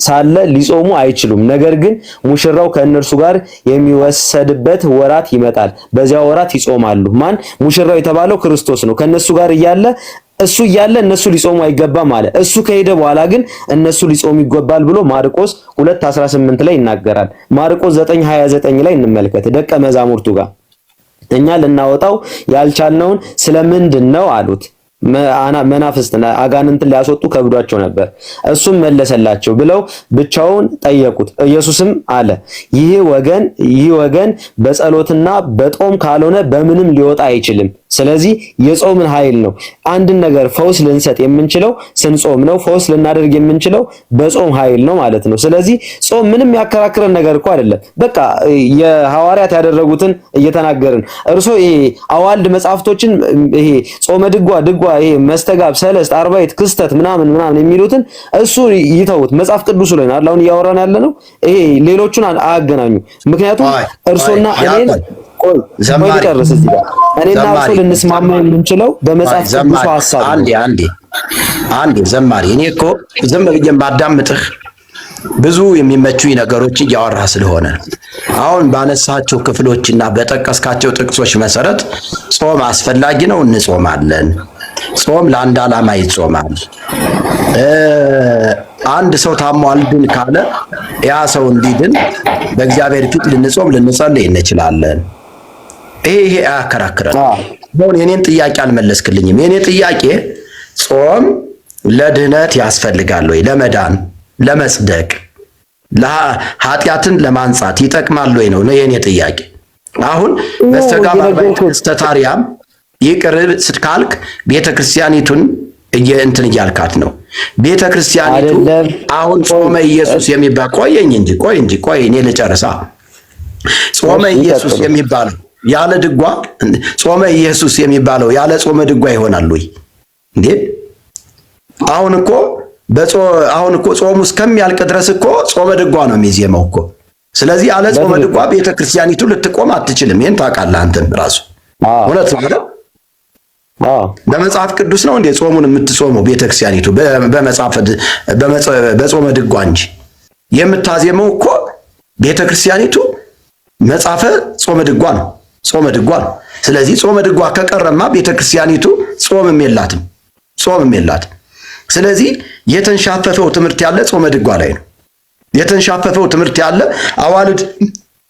ሳለ ሊጾሙ አይችሉም። ነገር ግን ሙሽራው ከእነርሱ ጋር የሚወሰድበት ወራት ይመጣል፣ በዚያ ወራት ይጾማሉ። ማን? ሙሽራው የተባለው ክርስቶስ ነው። ከነሱ ጋር እያለ እሱ እያለ እነሱ ሊጾሙ አይገባም አለ። እሱ ከሄደ በኋላ ግን እነሱ ሊጾሙ ይገባል ብሎ ማርቆስ 2:18 ላይ ይናገራል። ማርቆስ 9:29 ላይ እንመልከት። ደቀ መዛሙርቱ ጋር እኛ ልናወጣው ያልቻልነውን ስለምንድን ነው አሉት። መናፍስት አጋንንትን ሊያስወጡ ከብዷቸው ነበር። እሱም መለሰላቸው ብለው ብቻውን ጠየቁት። ኢየሱስም አለ ይህ ወገን በጸሎትና በጦም ካልሆነ በምንም ሊወጣ አይችልም። ስለዚህ የጾምን ኃይል ነው። አንድን ነገር ፈውስ ልንሰጥ የምንችለው ስንጾም ነው። ፈውስ ልናደርግ የምንችለው በጾም ኃይል ነው ማለት ነው። ስለዚህ ጾም ምንም ያከራክረን ነገር እኮ አይደለም። በቃ የሐዋርያት ያደረጉትን እየተናገርን እርሶ ይሄ አዋልድ መጻሕፍቶችን ይሄ ጾመ ድጓ ይሄ መስተጋብ፣ ሰለስት፣ አርባዕት፣ ክስተት ምናምን የሚሉትን እሱ ይተውት። መጽሐፍ ቅዱስ ላይ ነው አሁን እያወራን ያለ ነው። ይሄ ሌሎቹን አያገናኙ። ምክንያቱም እርሶና እኔን ዘማሪ ጨርስ። እዚህ ጋር እኔና እርሱ ልንስማማ የምንችለው በመጽሐፍ ቅዱስ ሐሳብ አንዴ ዘማሪ እኔ እኮ ዝም ብዬ ባዳምጥህ ብዙ የሚመቹኝ ነገሮች እያወራህ ስለሆነ አሁን ባነሳቸው ክፍሎችና በጠቀስካቸው ጥቅሶች መሰረት ጾም አስፈላጊ ነው፣ እንጾማለን። ጾም ለአንድ ዓላማ ይጾማል። አንድ ሰው ታሟል ድን ካለ ያ ሰው እንዲድን በእግዚአብሔር ፊት ልንጾም ልንጸልይ እንችላለን። ይሄ አያከራክረን። አሁን የኔን ጥያቄ አልመለስክልኝም። የኔ ጥያቄ ጾም ለድህነት ያስፈልጋል ወይ? ለመዳን፣ ለመጽደቅ፣ ኃጢአትን ለማንጻት ይጠቅማል ወይ ነው የኔ ጥያቄ። አሁን በስተጋባ በስተታሪያም ይቅር ስትካልክ ቤተክርስቲያኒቱን እንትን እያልካት ነው። ቤተክርስቲያኒቱ አሁን ጾመ ኢየሱስ የሚባል ቆይ እኔ ልጨርሳ። ጾመ ኢየሱስ የሚባለው ያለ ድጓ ጾመ ኢየሱስ የሚባለው ያለ ጾመ ድጓ ይሆናል ወይ እንዴ? አሁን እኮ ጾሙ እስከሚያልቅ ድረስ እኮ ጾመ ድጓ ነው የሚዜመው እኮ። ስለዚህ ያለ ጾመ ድጓ ቤተክርስቲያኒቱ ልትቆም አትችልም። ይሄን ታውቃለህ አንተም ራሱ። እውነት ነው አይደል? በመጽሐፍ ቅዱስ ነው እንዴ ጾሙን የምትጾመው ቤተክርስቲያኒቱ? በጾመ ድጓ እንጂ የምታዜመው እኮ ቤተክርስቲያኒቱ መጽሐፈ ጾመ ድጓ ነው። ስለዚህ ጾመ ድጓ ከቀረማ ቤተክርስቲያኒቱ ጾምም የላትም። ስለዚህ የተንሻፈፈው ትምህርት ያለ ጾመ ድጓ ላይ ነው። የተንሻፈፈው ትምህርት ያለ አዋልድ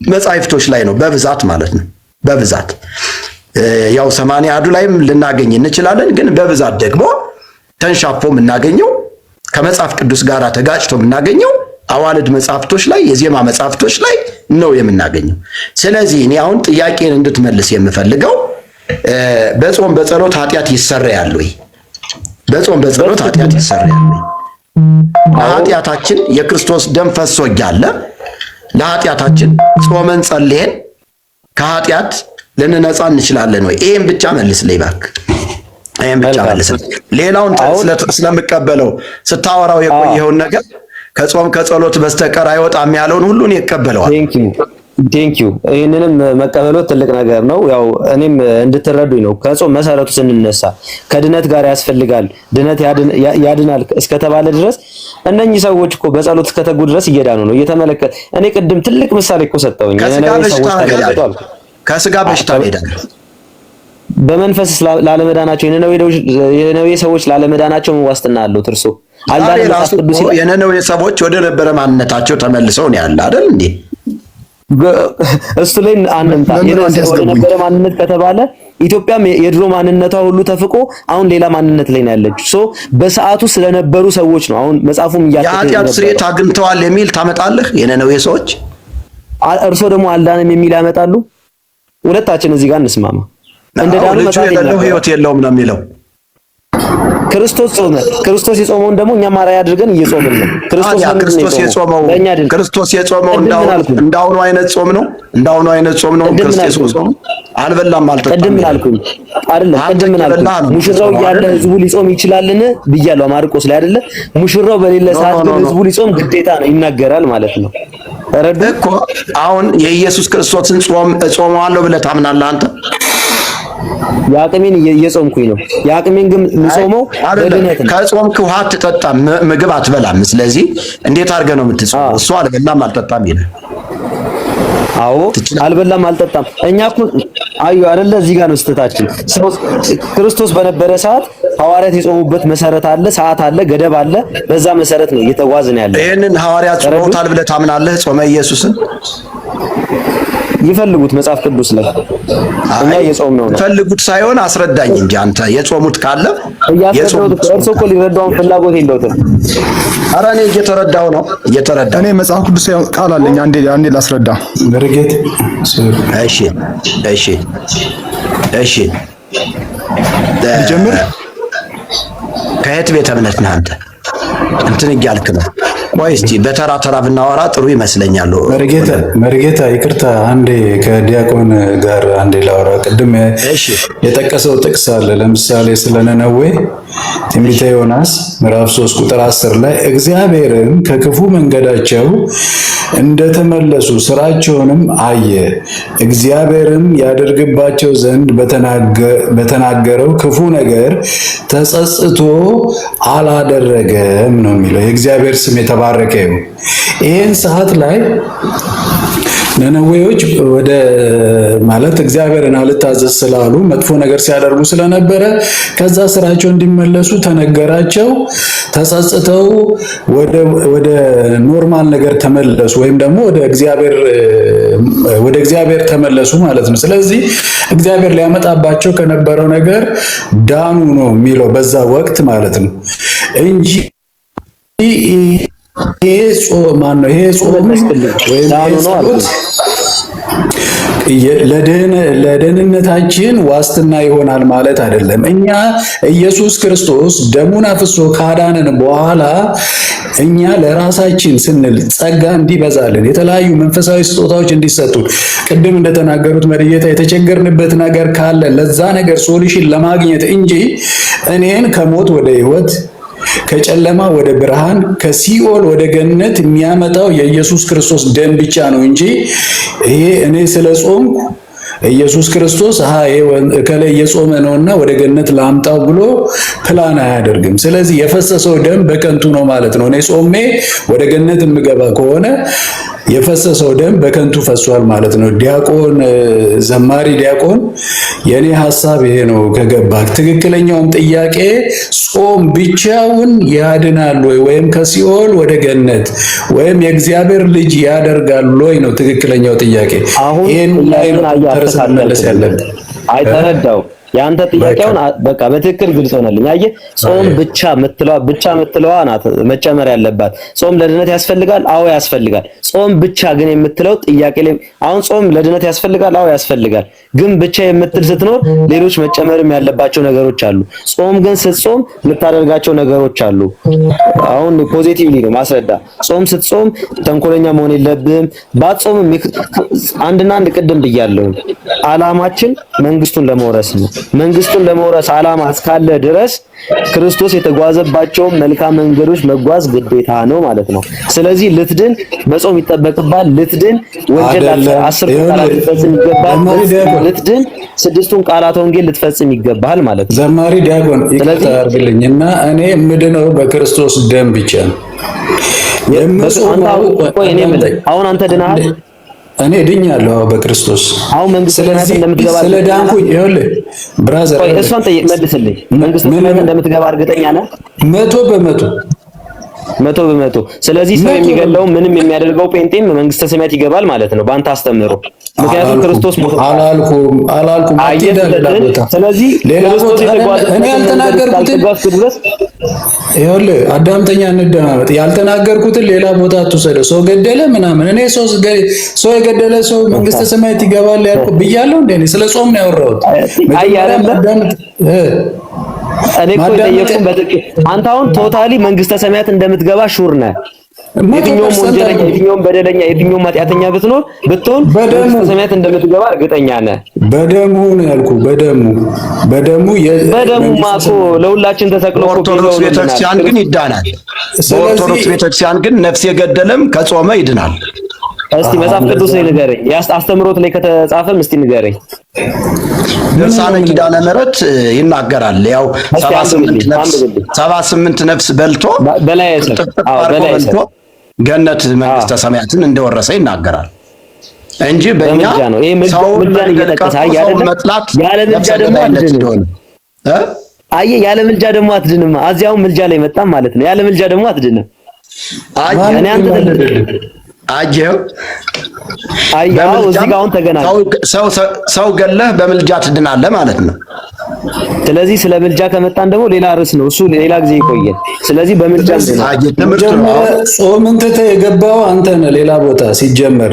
መጻሕፍቶች ላይ ነው በብዛት ማለት ነው። በብዛት ያው 80 አሐዱ ላይም ልናገኝ እንችላለን፣ ግን በብዛት ደግሞ ተንሻፎ የምናገኘው ከመጽሐፍ ቅዱስ ጋር ተጋጭቶ የምናገኘው አዋልድ መጻሕፍቶች ላይ፣ የዜማ መጻሕፍቶች ላይ ነው የምናገኘው። ስለዚህ እኔ አሁን ጥያቄን እንድትመልስ የምፈልገው በጾም በጸሎት ኃጢአት ይሰረያል ወይ? በጾም በጸሎት ኃጢአት ይሰረያል ወይ? ለኃጢአታችን የክርስቶስ ደም ፈሶ እያለ ለኃጢአታችን ጾመን ጸልየን ከኃጢአት ልንነጻ እንችላለን ወይ? ይሄን ብቻ መልስልኝ እባክህ። ይሄን ብቻ መልስልኝ። ሌላውን ስለምቀበለው ስታወራው የቆየኸውን ነገር ከጾም ከጸሎት በስተቀር አይወጣም ያለውን ሁሉ እኔ እቀበለዋለሁ። ቴንክ ዩ። ይሄንንም መቀበሉ ትልቅ ነገር ነው። ያው እኔም እንድትረዱኝ ነው። ከጾም መሰረቱ ስንነሳ ከድነት ጋር ያስፈልጋል፣ ድነት ያድናል እስከተባለ ድረስ እነኚህ ሰዎች እኮ በጸሎት እስከተጉ ድረስ እየዳኑ ነው። እየተመለከተ እኔ ቅድም ትልቅ ምሳሌ እኮ ሰጠሁኝ። ከስጋ በሽታ ሄዳል። በመንፈስ ላለመዳናቸው የነነዌ ሰዎች ላለመዳናቸው ዋስትና አለው። እርሱ የነነዌ ሰዎች ወደ ነበረ ማንነታቸው ተመልሰው ነው ያለ አይደል እንዴ? እሱ ላይ አንንታ የነበረ ማንነት ከተባለ ኢትዮጵያም የድሮ ማንነቷ ሁሉ ተፍቆ አሁን ሌላ ማንነት ላይ ነው ያለችው። ሶ በሰዓቱ ስለነበሩ ሰዎች ነው አሁን መጽሐፉም የኃጢአት ስርየት አግኝተዋል የሚል ታመጣለህ። የነነዌ ሰዎች እርሶ ደግሞ አልዳንም የሚል ያመጣሉ። ሁለታችን እዚህ ጋር እንስማማ። እንደዳኑ መጽሐፍ የለው ህይወት የለውም ነው የሚለው። ክርስቶስ ጾመ። ክርስቶስ የጾመውን ደግሞ እኛ ማራያ አድርገን እየጾምን ነው። ክርስቶስ የጾመው እንዳሁኑ አይነት ጾም ነው። እንዳሁኑ አይነት ጾም ነው። ክርስቶስ ጾም አልበላም አልጠጣም። ቅድም ምን አልኩኝ? ቅድም ምን አልኩኝ? ሙሽራው እያለ ህዝቡ ሊጾም ይችላልን ብያለሁ። ማርቆስ ላይ አይደለ? ሙሽራው በሌለ ሰዓት ግን ህዝቡ ሊጾም ግዴታ ነው ይናገራል ማለት ነው። ረዱ እኮ አሁን የኢየሱስ ክርስቶስን ጾም እጾመዋለሁ ብለህ ታምናለህ አንተ? የአቅሜን እየጾምኩኝ ነው። የአቅሜን ግን የምጾመው በድነት ነው። ከጾምክ ውሃ አትጠጣም፣ ምግብ አትበላም። ስለዚህ እንዴት አድርገህ ነው የምትጾመው? እሱ አልበላም አልጠጣም ይላል። አዎ አልበላም አልጠጣም። እኛ እኮ አዩ አይደለ? እዚህ ጋር ነው ስህተታችን። ክርስቶስ በነበረ ሰዓት ሐዋርያት የጾሙበት መሰረት አለ፣ ሰዓት አለ፣ ገደብ አለ። በዛ መሰረት ነው እየተጓዝን ያለው። ይሄንን ሐዋርያት ጾመውታል ብለህ ታምናለህ? ጾመ ኢየሱስን ይፈልጉት መጽሐፍ ቅዱስ ላይ እኛ የጾምነው ነው። ፈልጉት ሳይሆን አስረዳኝ እንጂ አንተ የጾሙት ካለ እርሶ እኮ ሊረዳውን ፍላጎት የለውም። ኧረ እኔ እየተረዳሁ ነው እየተረዳሁ። እኔ መጽሐፍ ቅዱስ ቃል አለኝ። አንዴ ላስረዳ። በርጌት እሺ ጀምር። ከየት ቤተ እምነት ነህ አንተ? እንትን እያልክ ነው ቆይ እስቲ በተራ ተራ ብናወራ ጥሩ ይመስለኛል። መርጌታ ይቅርታ፣ አንዴ ከዲያቆን ጋር አንዴ ላወራ። ቅድም የጠቀሰው ጥቅስ አለ። ለምሳሌ ስለ ነነዌ ትንቢተ ዮናስ ምዕራፍ 3 ቁጥር 10 ላይ እግዚአብሔርም ከክፉ መንገዳቸው እንደተመለሱ ስራቸውንም አየ፣ እግዚአብሔርም ያደርግባቸው ዘንድ በተናገረው ክፉ ነገር ተጸጽቶ አላደረገም ነው የሚለው። የእግዚአብሔር ስም የተባረከ ይሁን። ይህን ሰዓት ላይ ነነዌዎች ወደ ማለት እግዚአብሔርን አልታዘዝ ስላሉ መጥፎ ነገር ሲያደርጉ ስለነበረ ከዛ ስራቸው እንዲመለሱ ተነገራቸው። ተጸጽተው ወደ ኖርማል ነገር ተመለሱ፣ ወይም ደግሞ ወደ እግዚአብሔር ተመለሱ ማለት ነው። ስለዚህ እግዚአብሔር ሊያመጣባቸው ከነበረው ነገር ዳኑ ነው የሚለው በዛ ወቅት ማለት ነው እንጂ ይሄ ጾም ወይም ለደህንነታችን ዋስትና ይሆናል ማለት አይደለም። እኛ ኢየሱስ ክርስቶስ ደሙን አፍሶ ካዳነን በኋላ እኛ ለራሳችን ስንል ጸጋ እንዲበዛልን የተለያዩ መንፈሳዊ ስጦታዎች እንዲሰጡን ቅድም እንደተናገሩት መርጌታ የተቸገርንበት ነገር ካለ ለዛ ነገር ሶሉሽን ለማግኘት እንጂ እኔን ከሞት ወደ ሕይወት ከጨለማ ወደ ብርሃን ከሲኦል ወደ ገነት የሚያመጣው የኢየሱስ ክርስቶስ ደም ብቻ ነው እንጂ ይሄ እኔ ስለጾምኩ ኢየሱስ ክርስቶስ ከላይ እየጾመ ነውና ወደ ገነት ላምጣው ብሎ ፕላን አያደርግም። ስለዚህ የፈሰሰው ደም በከንቱ ነው ማለት ነው። እኔ ጾሜ ወደ ገነት የምገባ ከሆነ የፈሰሰው ደም በከንቱ ፈሷል ማለት ነው። ዲያቆን ዘማሪ ዲያቆን የኔ ሐሳብ ይሄ ነው። ከገባ ትክክለኛውን ጥያቄ ጾም ብቻውን ያድናል ወይም ከሲኦል ወደ ገነት ወይም የእግዚአብሔር ልጅ ያደርጋል ወይ ነው ትክክለኛው ጥያቄ። ይሄን ላይ ነው ተረሳለስ ያለን አይተረዳው ያንተ ጥያቄውን በቃ በትክክል ግልጽ ሆነልኝ። አየህ ጾም ብቻ የምትለዋ ናት መጨመር ያለባት። ጾም ለድነት ያስፈልጋል? አዎ ያስፈልጋል። ጾም ብቻ ግን የምትለው ጥያቄ ላይ አሁን ጾም ለድነት ያስፈልጋል? አዎ ያስፈልጋል። ግን ብቻ የምትል ስትኖር ሌሎች መጨመርም ያለባቸው ነገሮች አሉ። ጾም ግን ስትጾም የምታደርጋቸው ነገሮች አሉ። አሁን ፖዚቲቭሊ ነው ማስረዳ። ጾም ስትጾም ተንኮለኛ መሆን የለብህም። ባትጾምም አንድና አንድ ቅድም ብያለሁ፣ አላማችን መንግስቱን ለመውረስ ነው። መንግስቱን ለመውረስ ዓላማ እስካለ ድረስ ክርስቶስ የተጓዘባቸውን መልካም መንገዶች መጓዝ ግዴታ ነው ማለት ነው። ስለዚህ ልትድን መጾም ይጠበቅባል። ልትድን ወንጌል 10 ቃላት ልትፈጽም ይገባል። ልትድን 6ቱን ቃላት ወንጌል ልትፈጽም ይገባል ማለት ነው። ዘማሪ ዲያቆን ይቅርታ አድርግልኝና እኔ ምድነው በክርስቶስ ደም ብቻ ነው። አሁን አንተ ድናል? እኔ ድኛለሁ በክርስቶስ። አሁን መንግስት ሰማያት እንደምትገባ ስለዳንኩኝ ይኸውልህ ብራዘር እሷን መልስልኝ። መንግስት ሰማያት እንደምትገባ እርግጠኛ ነህ? 100%። ስለዚህ ሰው የሚገለው ምንም የሚያደርገው ጴንጤም መንግስተ ሰማያት ይገባል ማለት ነው በአንተ አስተምሮ። ምክንያቱም ክርስቶስ ሞቶ አላልኩም ስለዚህ ክርስቶስ እኔ ያልተናገርኩትን ይኸውልህ አዳምጠኛ እንደማመጥ ያልተናገርኩትን ሌላ ቦታ አትውሰደው። ሰው ገደለ ምናምን እኔ ሰው የገደለ ሰው መንግስተ ሰማያት ይገባል ያልኩ ብያለሁ እንዴ? እኔ ስለ ጾም ነው ያወራሁት። እኔ እኮ ጠየቅኩህ በትክክል አንተ አሁን ቶታሊ መንግስተ ሰማያት እንደምትገባ ሹር ነህ? የትኛውም ወንጀለኛ የትኛውም በደለኛ የትኛውም ኃጢአተኛ ብትሆን መንግስተ ሰማያት እንደምትገባ እርግጠኛ ነህ? በደሙ ነው ያልኩህ። በደሙማ እኮ ለሁላችን ተሰቅሎ ኦርቶዶክስ ቤተክርስቲያን ግን ይዳናል። በኦርቶዶክስ ቤተክርስቲያን ግን ነፍስ የገደለም ከጾመ ይድናል። እስቲ መጽሐፍ ቅዱስ ላይ ንገረኝ። አስተምሮት ላይ ከተጻፈም እስቲ ንገረኝ። ድርሳነ ኪዳነ ምሕረት ይናገራል። ያው 78 ነፍስ በልቶ ገነት መንግስተ ሰማያትን እንደወረሰ ይናገራል እንጂ በእኛ ሰው መጥላት ያለ ምልጃ ደግሞ አትድንም። አየህ ያለ ምልጃ ደግሞ አትድንም። አዚያው ምልጃ ላይ መጣም ማለት ነው። ያለ ምልጃ ደግሞ አትድንም። እኔ አንተ አየው አያው እዚህ ጋር አሁን ተገናኘ። ሰው ገለህ በምልጃ ትድናለህ ማለት ነው። ስለዚህ ስለ ምልጃ ከመጣን ደግሞ ሌላ ርዕስ ነው፣ እሱ ሌላ ጊዜ ይቆያል። ስለዚህ በምልጃ ጾምን ትተህ የገባው አንተ ነህ። ሌላ ቦታ ሲጀመር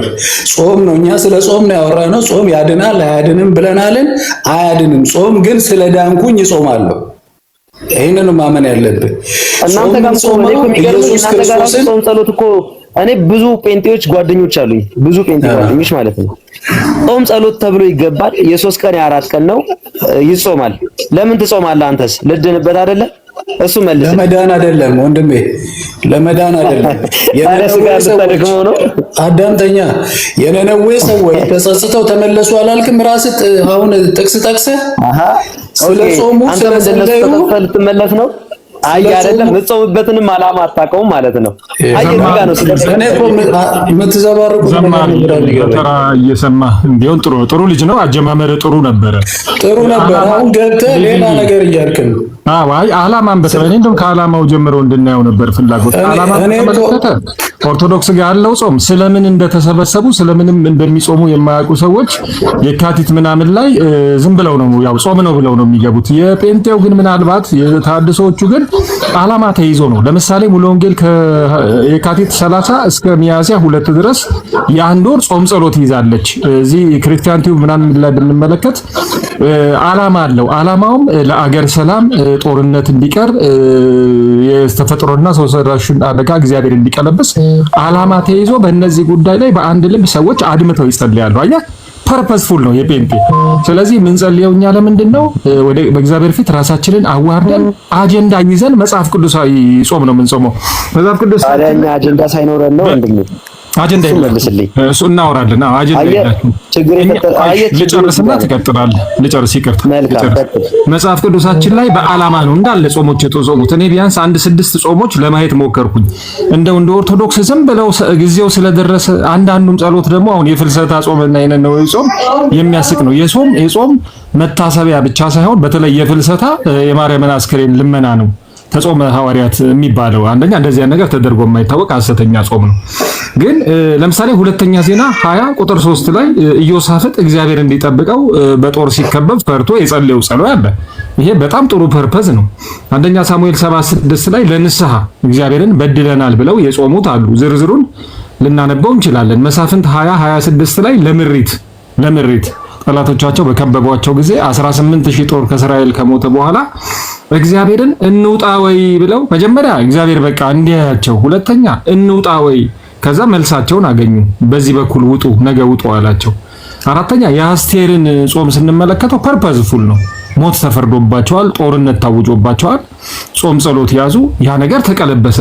ጾም ነው። እኛ ስለ ጾም ነው ያወራነው። ጾም ያድናል አያድንም ብለናልን? አያድንም። ጾም ግን ስለ ዳንኩኝ እጾማለሁ። ይሄንን ማመን ያለብህ እናንተ ጋር ጾም ነው የሚገርመኝ። እናንተ ጋር ጾም ጸሎት እኮ እኔ ብዙ ጴንጤዎች ጓደኞች አሉኝ፣ ብዙ ጴንጤ ጓደኞች ማለት ነው። ጾም ጸሎት ተብሎ ይገባል። የ3 ቀን የ4 ቀን ነው ይጾማል። ለምን ትጾማለህ አንተስ? ልድንበት አይደለ? እሱ መልስ። ለመዳን አይደለም ወንድሜ፣ ለመዳን አይደለም። አዳምጠኛ። የነነዌ ሰዎች ተጸጽተው ተመለሱ አላልክም? ራስህ አሁን ጥቅስ ጠቅሰህ ስለ ጾሙ ስለ ጸለዩ ልትመለስ ነው። አይ አይደለም፣ የምትጾምበትንም ዓላማ አታውቀውም ማለት ነው። አይ እዚህ ጋር ነው እኔ እኮ የምትዘባርቁት ተራ እየሰማ ቢሆን ጥሩ ልጅ ነው። አጀማመረ ጥሩ ነበረ። አሁን ገብተህ ሌላ ነገር እያልክ ነው። አይ ዓላማን በተለይ እንደውም ከዓላማው ጀምሮ እንድናየው ነበር ፍላጎት። ዓላማን ተመለከተ። ኦርቶዶክስ ጋር ያለው ጾም ስለምን እንደተሰበሰቡ ስለምንም እንደሚጾሙ የማያውቁ ሰዎች የካቲት ምናምን ላይ ዝም ብለው ነው ያው ጾም ነው ብለው ነው የሚገቡት። የጴንጤው ግን ምናልባት የታድሶቹ ግን ዓላማ ተይዞ ነው። ለምሳሌ ሙሉ ወንጌል ከየካቲት 30 እስከ ሚያዝያ 2 ድረስ የአንድ ወር ጾም ጸሎት ይዛለች። እዚህ ክርስቲያን ቲዩብ ምናምን ላይ ብንመለከት ዓላማ አለው። ዓላማውም ለአገር ሰላም፣ ጦርነት እንዲቀር፣ የተፈጥሮና ሰው ሰራሽ አደጋ እግዚአብሔር እንዲቀለብስ ዓላማ ተይዞ በእነዚህ ጉዳይ ላይ በአንድ ልብ ሰዎች አድምተው ይጸልያሉ። አየህ ፐርፐስፉል ነው የጴንጤ። ስለዚህ ምን ጸልየው እኛ ለምንድን ነው በእግዚአብሔር ፊት ራሳችንን አዋርደን አጀንዳ ይዘን መጽሐፍ ቅዱሳዊ ጾም ነው የምንጾመው። መጽሐፍ ቅዱስ ታዲያኛ አጀንዳ ሳይኖረን ነው እንዴ? አጀንዳ ይመልስልኝ እሱ እናወራለን። አጀንዳ ይላችሁ ልጨርስና ትቀጥላለህ። ልጨርስ ይቅርታ። መጽሐፍ ቅዱሳችን ላይ በዓላማ ነው እንዳለ ጾሞች የተጾሙት። እኔ ቢያንስ 6 ጾሞች ለማየት ሞከርኩኝ። እንደ ኦርቶዶክስ ዝም ብለው ጊዜው ስለደረሰ አንዳንዱም ጸሎት ደግሞ አሁን የፍልሰታ ጾምና የነነዌ ጾም የሚያስቅ ነው። የጾም መታሰቢያ ብቻ ሳይሆን በተለይ የፍልሰታ የማርያምን አስክሬን ልመና ነው ተጾመ ሐዋርያት የሚባለው። አንደኛ እንደዚህ ነገር ተደርጎ የማይታወቅ ሐሰተኛ ጾም ነው። ግን ለምሳሌ ሁለተኛ ዜና 20 ቁጥር 3 ላይ ኢዮሳፍጥ እግዚአብሔር እንዲጠብቀው በጦር ሲከበብ ፈርቶ የጸለየው ጸሎት አለ። ይሄ በጣም ጥሩ ፐርፐዝ ነው። አንደኛ ሳሙኤል 7:6 ላይ ለንስሐ እግዚአብሔርን በድለናል ብለው የጾሙት አሉ። ዝርዝሩን ልናነበው እንችላለን። መሳፍንት 20:26 ላይ ለምሪት ጠላቶቻቸው በከበቧቸው ጊዜ 18000 ጦር ከእስራኤል ከሞተ በኋላ እግዚአብሔርን እንውጣ ወይ ብለው መጀመሪያ እግዚአብሔር በቃ እንዲያያቸው፣ ሁለተኛ እንውጣ ወይ፣ ከዛ መልሳቸውን አገኙ። በዚህ በኩል ውጡ፣ ነገ ውጡ አላቸው። አራተኛ የአስቴርን ጾም ስንመለከተው ፐርፐዝፉል ነው። ሞት ተፈርዶባቸዋል፣ ጦርነት ታውጆባቸዋል። ጾም ጸሎት ያዙ፣ ያ ነገር ተቀለበሰ።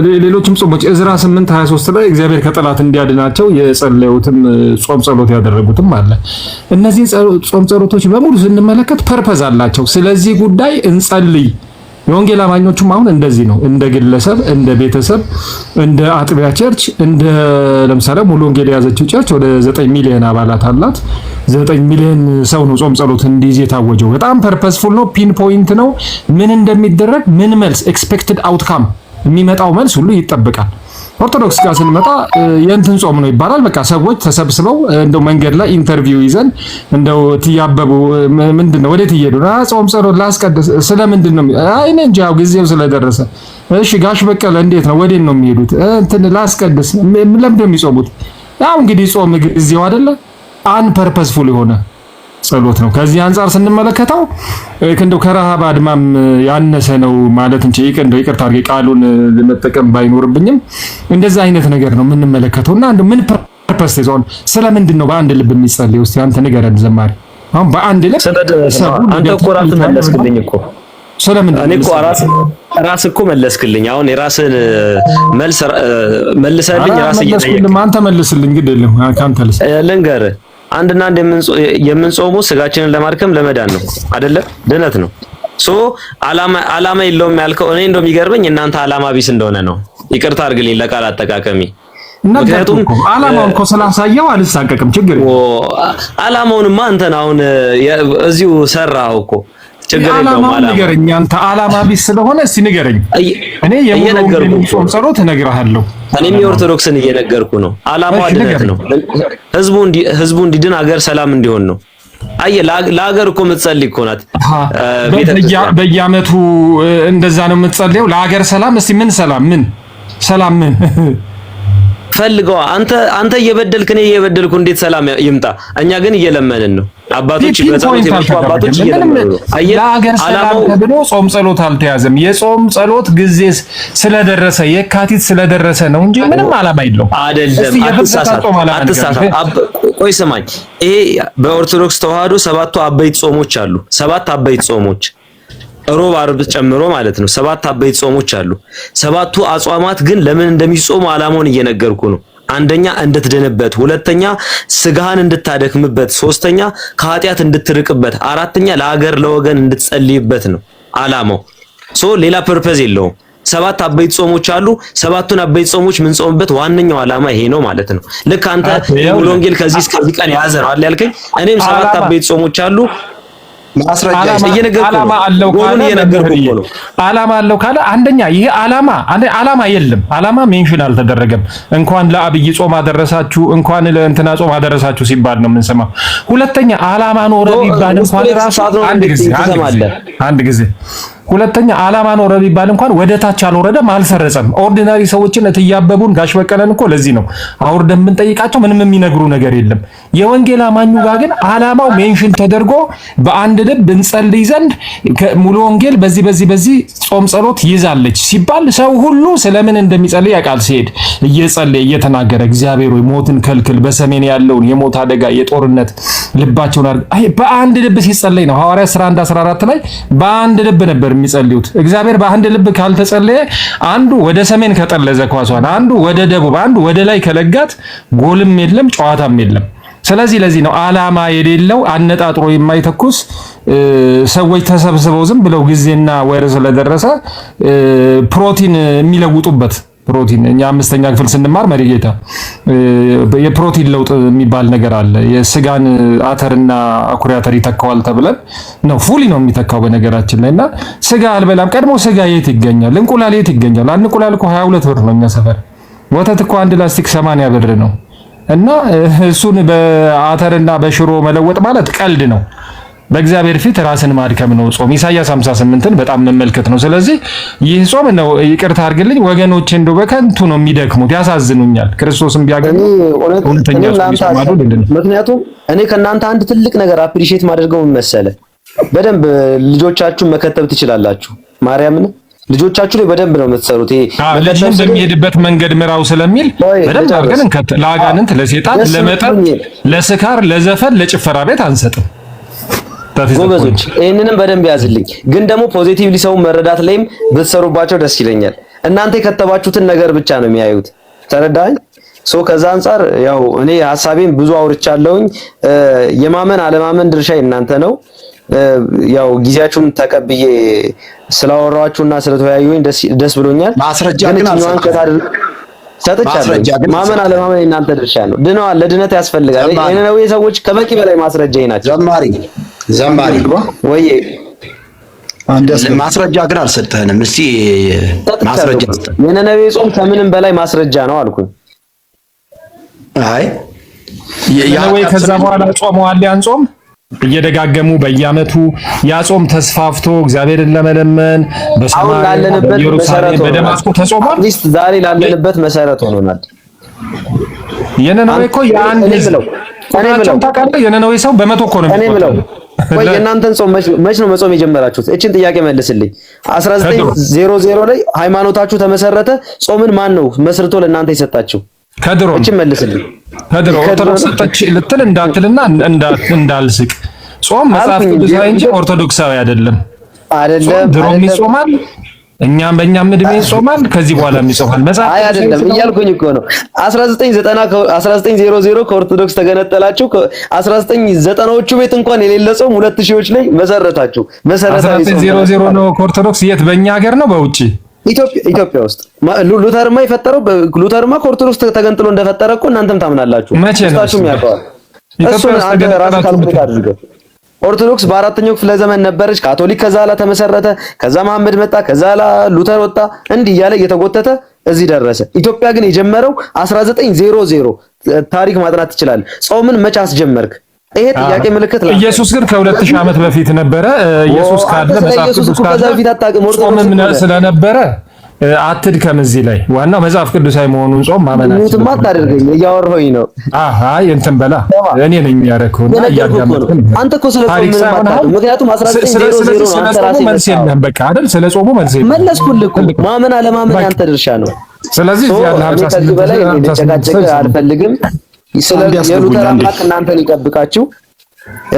የሌሎችም ጾሞች ዕዝራ 8:23 ላይ እግዚአብሔር ከጠላት እንዲያድናቸው የጸለዩትም ጾም ጸሎት ያደረጉትም አለ። እነዚህ ጾም ጸሎቶች በሙሉ ስንመለከት ፐርፐዝ አላቸው። ስለዚህ ጉዳይ እንጸልይ። የወንጌል አማኞቹም አሁን እንደዚህ ነው። እንደ ግለሰብ፣ እንደ ቤተሰብ፣ እንደ አጥቢያ ቸርች፣ እንደ ለምሳሌ ሙሉ ወንጌል የያዘችው ቸርች ወደ 9 ሚሊዮን አባላት አላት። 9 ሚሊዮን ሰው ነው ጾም ጸሎት እንዲይዝ የታወጀው። በጣም ፐርፐስፉል ነው። ፒን ፖይንት ነው። ምን እንደሚደረግ ምን መልስ ኤክስፔክትድ አውትካም የሚመጣው መልስ ሁሉ ይጠበቃል። ኦርቶዶክስ ጋር ስንመጣ የእንትን ጾም ነው ይባላል። በቃ ሰዎች ተሰብስበው እንደው መንገድ ላይ ኢንተርቪው ይዘን እንደው ትያበቡ ምንድነው ወዴት እየሄዱ ነው? ጾም ጸሎት ላስቀድስ ስለምንድን ነው? አይ እኔ እንጃ ጊዜው ስለደረሰ። እሺ ጋሽ በቀለ እንዴት ነው? ወዴት ነው የሚሄዱት? እንትን ላስቀድስ። ለምንድን ነው የሚጾሙት? ያው እንግዲህ ጾም ጊዜው አይደለ? አንፐርፐስፉል የሆነ ጸሎት ነው። ከዚህ አንጻር ስንመለከተው እንደው ከረሃብ አድማም ያነሰ ነው ማለት እንጂ ይቅርታ አድርጌ ቃሉን ለመጠቀም ባይኖርብኝም እንደዛ አይነት ነገር ነው የምንመለከተው። እና እንደው ምን ፐርፐስ ይዟል? ስለምንድን ነው በአንድ ልብ የሚጸልየው? እስቲ አንተ ንገረን ዘማሪ። አሁን በአንድ ልብ አንተ እኮ ራስህ መለስክልኝ እኮ ስለምንድን እኔ እኮ ራስህ እኮ መለስክልኝ። አሁን የራስህን መልስ መልሰልኝ ራስህ እየጠየቅህ አንተ መልስልኝ። ግድ የለም ካንተ ልንገርህ አንድና አንድ የምንጾሙ ስጋችንን ለማድከም ለመዳን ነው አይደለ? ድነት ነው። ዓላማ የለውም ያልከው እኔ እንደው የሚገርመኝ እናንተ ዓላማ ቢስ እንደሆነ ነው። ይቅርታ አድርግልኝ ለቃል አጠቃቀሚ። ምክንያቱም ዓላማውን እኮ ስላሳየው አልሳቀቅም። ችግር ዓላማውንማ አንተን አሁን እዚሁ ሰራኸው እኮ ችግር የለውም። ንገረኝ አንተ ዓላማ ቢስ ስለሆነ እስቲ ንገረኝ። እኔ የሞተውን ጾም ጸሎት እነግርሃለሁ። እኔም የኦርቶዶክስን እየነገርኩ ነው። ዓላማው ድነት ነው። ህዝቡ እንዲድን አገር ሰላም እንዲሆን ነው። አየህ ለሀገር እኮ የምትጸልይ እኮ ናት በየዓመቱ እንደዛ ነው የምትጸልየው ለሀገር ሰላም። እስቲ ምን ሰላም ምን ፈልገዋ አንተ እየበደልክ እኔ እየበደልኩ እንዴት ሰላም ይምጣ? እኛ ግን እየለመንን ነው። አባቶች በጸሎት የመጡ አባቶች እየለመኑ ነው። ለሀገር ሰላም ተብሎ ጾም ጸሎት አልተያዘም። የጾም ጸሎት ጊዜ ስለደረሰ የካቲት ስለደረሰ ነው እንጂ ምንም ዓላማ የለውም። አይደለም። አትሳሳት። ቆይ ስማኝ። ይሄ በኦርቶዶክስ ተዋህዶ 7 አበይት ጾሞች አሉ። 7 አበይት ጾሞች ሮብ ዓርብ ጨምሮ ማለት ነው። 7 አበይት ጾሞች አሉ። 7ቱ አጽዋማት ግን ለምን እንደሚጾሙ ዓላማውን እየነገርኩ ነው። አንደኛ እንድትድንበት፣ ሁለተኛ ስጋህን እንድታደክምበት፣ ሶስተኛ ከኃጢአት እንድትርቅበት፣ አራተኛ ለሀገር ለወገን እንድትጸልይበት ነው ዓላማው። ሌላ ፐርፐዝ የለውም። 7 አበይት ጾሞች አሉ። 7ቱን አበይት ጾሞች ምን ጾምበት ዋነኛው ዓላማ ይሄ ነው ማለት ነው። ልክ አንተ ሙሉ ወንጌል ከዚህ እስከዚህ ቀን ያዘ ነው አይደል ያልከኝ? እኔም 7 አበይት ጾሞች አሉ። ማስረጃ ዓላማ አለው ካለ ዓላማ አለው ካለ አንደኛ ይሄ ዓላማ የለም። ዓላማ ሜንሽን አልተደረገም። እንኳን ለአብይ ጾም አደረሳችሁ እንኳን ለእንትና ጾም አደረሳችሁ ሲባል ነው የምንሰማው። ሁለተኛ ዓላማ ኖረ ቢባል እንኳን ራሱ አንድ ጊዜ ሁለተኛ ዓላማ ኖረ ቢባል እንኳን ወደ ታች አልወረደም፣ አልሰረጸም። ኦርዲናሪ ሰዎችን እትያበቡን ጋሽ በቀለን እኮ ለዚህ ነው አውርደን የምንጠይቃቸው ምንም የሚነግሩ ነገር የለም። የወንጌል አማኙ ጋር ግን ዓላማው ሜንሽን ተደርጎ በአንድ ልብ እንጸልይ ዘንድ ሙሉ ወንጌል በዚህ ጾም ጸሎት ይዛለች ሲባል ሰው ሁሉ ስለምን እንደሚጸልይ ያውቃል። ሲሄድ እየጸለየ እየተናገረ እግዚአብሔር ሆይ ሞትን ከልክል፣ በሰሜን ያለውን የሞት አደጋ የጦርነት ልባቸውን በአንድ ልብ ሲጸለይ ነው። ሐዋርያት 11:14 ላይ በአንድ ልብ ነበር የሚጸልዩት። እግዚአብሔር በአንድ ልብ ካልተጸለየ አንዱ ወደ ሰሜን ከጠለዘ ኳሷን፣ አንዱ ወደ ደቡብ፣ አንዱ ወደ ላይ ከለጋት ጎልም የለም ጨዋታም የለም። ስለዚህ ለዚህ ነው ዓላማ የሌለው አነጣጥሮ የማይተኩስ ሰዎች ተሰብስበው ዝም ብለው ጊዜና ወር ስለደረሰ ፕሮቲን የሚለውጡበት ፕሮቲን እኛ 5ኛ ክፍል ስንማር መሪጌታ የፕሮቲን ለውጥ የሚባል ነገር አለ። የስጋን አተርና አኩሪ አተር ይተካዋል ተብለን ነው። ፉሊ ነው የሚተካው በነገራችን ላይና ስጋ አልበላም። ቀድሞ ስጋ የት ይገኛል? እንቁላል የት ይገኛል? አንድ እንቁላል እኮ 22 ብር ነው እኛ ሰፈር። ወተት እኮ አንድ ላስቲክ 80 ብር ነው። እና እሱን በአተርና በሽሮ መለወጥ ማለት ቀልድ ነው። በእግዚአብሔር ፊት ራስን ማድከም ነው ጾም። ኢሳይያስ 58ን በጣም መመልከት ነው። ስለዚህ ይህ ጾም ነው። ይቅርታ አድርግልኝ ወገኖቼ፣ እንደው በከንቱ ነው የሚደክሙት፣ ያሳዝኑኛል። ክርስቶስን ቢያገኙ እውነተኛ ጾም ይጾማሉ። ምክንያቱም እኔ ከእናንተ አንድ ትልቅ ነገር አፕሪሺየት ማድረገው ምን መሰለህ፣ በደንብ ልጆቻችሁን መከተብ ትችላላችሁ። ማርያምን ልጆቻችሁ ላይ በደንብ ነው የምትሰሩት። ልጅ በሚሄድበት መንገድ ምራው ስለሚል በደንብ አድርገን እንከተል። ለአጋንንት፣ ለሴጣን፣ ለመጠጥ፣ ለስካር፣ ለዘፈን፣ ለጭፈራ ቤት አንሰጥም። ጎበዞች ይሄንንም በደንብ ያዝልኝ። ግን ደግሞ ፖዚቲቭሊ ሰው መረዳት ላይም ብትሰሩባቸው ደስ ይለኛል። እናንተ የከተባችሁትን ነገር ብቻ ነው የሚያዩት። ተረዳኝ። ከዛ አንፃር ያው እኔ ሐሳቤን ብዙ አውርቻለሁኝ። የማመን አለማመን ድርሻ እናንተ ነው። ያው ጊዜያችሁን ተቀብዬ ስላወራችሁና ስለተወያዩኝ ደስ ብሎኛል። ማስረጃ ግን ሰጥቻለሁ። ማመን አለማመን እናንተ ድርሻ ነው። ድነዋል። ለድነት ያስፈልጋል። የነነዌ ሰዎች ከበቂ በላይ ማስረጃ ናቸው። ዘማሪ ወይ ማስረጃ ግን አልሰጠህንም። እስቲ ማስረጃ የነነዌ ጾም ከምንም በላይ ማስረጃ ነው አልኩኝ። አይ የነነዌ ከዛ በኋላ ጾመዋል። ያን ጾም እየደጋገሙ በየዓመቱ ያ ጾም ተስፋፍቶ እግዚአብሔርን ለመለመን በሰማይ በኢየሩሳሌም በደማስቆ ተጾሟል። ዛሬ ላለንበት መሰረት ሆኖናል። የነነዌ እኮ ያን ነው ቁጥራቸውን ታውቃለህ? የነነዌ ሰው በመቶ እኮ ነው የሚቆጠረው። ቆይ የእናንተን ጾም መች ነው መጾም የጀመራችሁት? እቺን ጥያቄ መልስልኝ። 1900 ላይ ሃይማኖታችሁ ተመሰረተ። ጾምን ማን ነው መስርቶ ለእናንተ የሰጣችሁ? ከድሮ እቺን መልስልኝ። ከድሮ ኦርቶዶክስ ሰጠች ልትል እንዳትልና እንዳልስቅ። ጾም መጽሐፍ ቅዱሳዊ እንጂ ኦርቶዶክሳዊ አይደለም። ድሮም ይጾማል፣ እኛም በእኛም እድሜ ይጾማል፣ ከዚህ በኋላ ይጾማል። መጽሐፍ አይደለም እያልኩኝ እኮ ነው። 1900 ከኦርቶዶክስ ተገነጠላችሁ። 1990ዎቹ ቤት እንኳን የሌለ ጾም 2000ዎች ላይ መሰረታችሁ። መሰረታዊ 1900 ነው ከኦርቶዶክስ። የት? በእኛ ሀገር ነው በውጪ ኢትዮጵያ ውስጥ ሉተርማ የፈጠረው ሉተርማ ከኦርቶዶክስ ተገንጥሎ እንደፈጠረ እኮ እናንተም ታምናላችሁ። እሱም ያውቀዋል። እሱን አንተ ራስህ ካልኩሌት አድርገህ ኦርቶዶክስ በአራተኛው ክፍለ ዘመን ነበረች። ካቶሊክ ከዛ ላ ተመሰረተ። ከዛ መሐመድ መጣ። ከዛ ላ ሉተር ወጣ። እንዲህ እያለ እየተጎተተ እዚህ ደረሰ። ኢትዮጵያ ግን የጀመረው 1900 ታሪክ ማጥናት ትችላለህ። ጾምን መቼ አስጀመርክ? ይሄ ጥያቄ ምልክት ነው። ኢየሱስ ግን ከ2000 ዓመት በፊት ነበረ። ኢየሱስ ካለ መጽሐፍ ቅዱስ ካለ ጾምም ስለነበረ አትድከም እዚህ ላይ ዋናው መጽሐፍ ቅዱሳዊ መሆኑን ጾም ማመናችን። ምንም አታደርገኝ እያወራሁኝ ነው። አይ እንትን በላ እኔ ነኝ ያረኩና እያዳመጥኩኝ አንተ እኮ ስለ ጾም ምንም አታውቅም። ምክንያቱም 1900 ነው አንተ ራስህ መልስ የለህም በቃ አይደል? ስለ ጾሙ መልስ የለህም። መለስኩልህ እኮ ማመን አለማመን ያንተ ድርሻ ነው። ስለዚህ እዚህ ያለ 58 በላይ ልጨቃጨቅ አልፈልግም። ስለ የሉተር አምላክ እናንተን ይጠብቃችሁ፣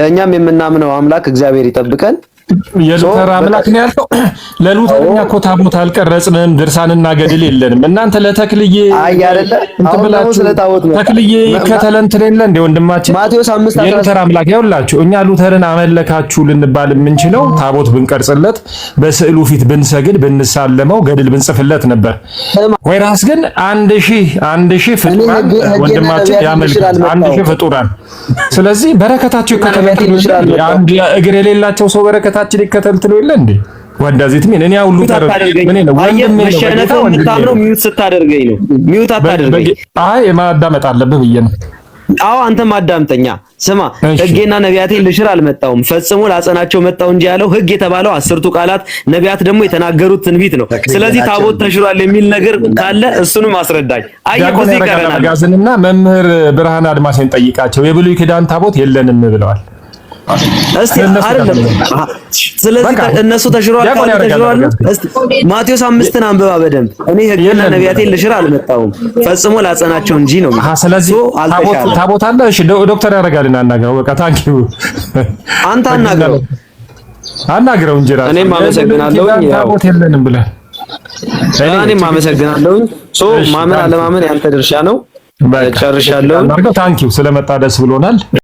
እኛም የምናምነው አምላክ እግዚአብሔር ይጠብቀን። የሉተር አምላክ ነው ያልከው። ለሉተርኛ እኮ ታቦት አልቀረጽንም፣ ድርሳንና ገድል የለንም። እናንተ ለተክልዬ አይ አይደለ አሁን ስለ ታቦት ነው ተክልዬ ይከተለን ትለለ እንደ ወንድማችን ማቴዎስ 5 የሉተር አምላክ ያውላችሁ። እኛ ሉተርን አመለካችሁ ልንባል የምንችለው ታቦት ብንቀርጽለት፣ በስዕሉ ፊት ብንሰግድ፣ ብንሳለመው፣ ገድል ብንጽፍለት ነበር። ወይራስ ግን አንድ ሺህ ፍጡራን ወንድማችን ያመልካል። 1000 ፍጡራን። ስለዚህ በረከታቸው ይከተላሉ። አንድ እግር የሌላቸው ሰው በረከታችን ይከተል ትለው የለ እንዴ? ወዳዚት ምን እኔ ሁሉ ምን ነው ወንድም መሸነፈው የምታምነው ሚውት ስታደርገኝ ነው። ሚውት አታደርገኝ። አይ ማዳመጥ አለብህ ብዬ ነው። አዎ አንተ ማዳምጠኛ ስማ። ሕጌና ነቢያቴን ልሽር አልመጣሁም ፈጽሞ ላጸናቸው መጣሁ እንጂ ያለው ሕግ የተባለው 10ቱ ቃላት ነቢያት ደግሞ የተናገሩት ትንቢት ነው። ስለዚህ ታቦት ተሽሯል የሚል ነገር ካለ እሱንም አስረዳኝ። አየሁ እዚህ ቀረናል። ጋዝንና መምህር ብርሃን አድማሴን ጠይቃቸው የብሉይ ኪዳን ታቦት የለንም ብለዋል። እስቲ አይደለም ስለዚህ እነሱ ተሽሯል ካለ ተሽሯል። እስቲ ማቴዎስ 5ን አንብባ በደንብ። እኔ ሕግና ነቢያቴን ልሽር አልመጣሁም ፈጽሞ ላጸናቸው እንጂ ነው። ስለዚህ ታቦት አለ። እሺ ዶክተር ያረጋልና አናግረው። በቃ ታንኪዩ አንተ አናግረው እንጂ ራስ እኔም አመሰግናለሁ። ታቦት የለንም ብለህ እኔም አመሰግናለሁ። ማመን አለማመን ያንተ ድርሻ ነው። ጨርሻለሁ። ታንኪዩ ስለመጣ ደስ ብሎናል።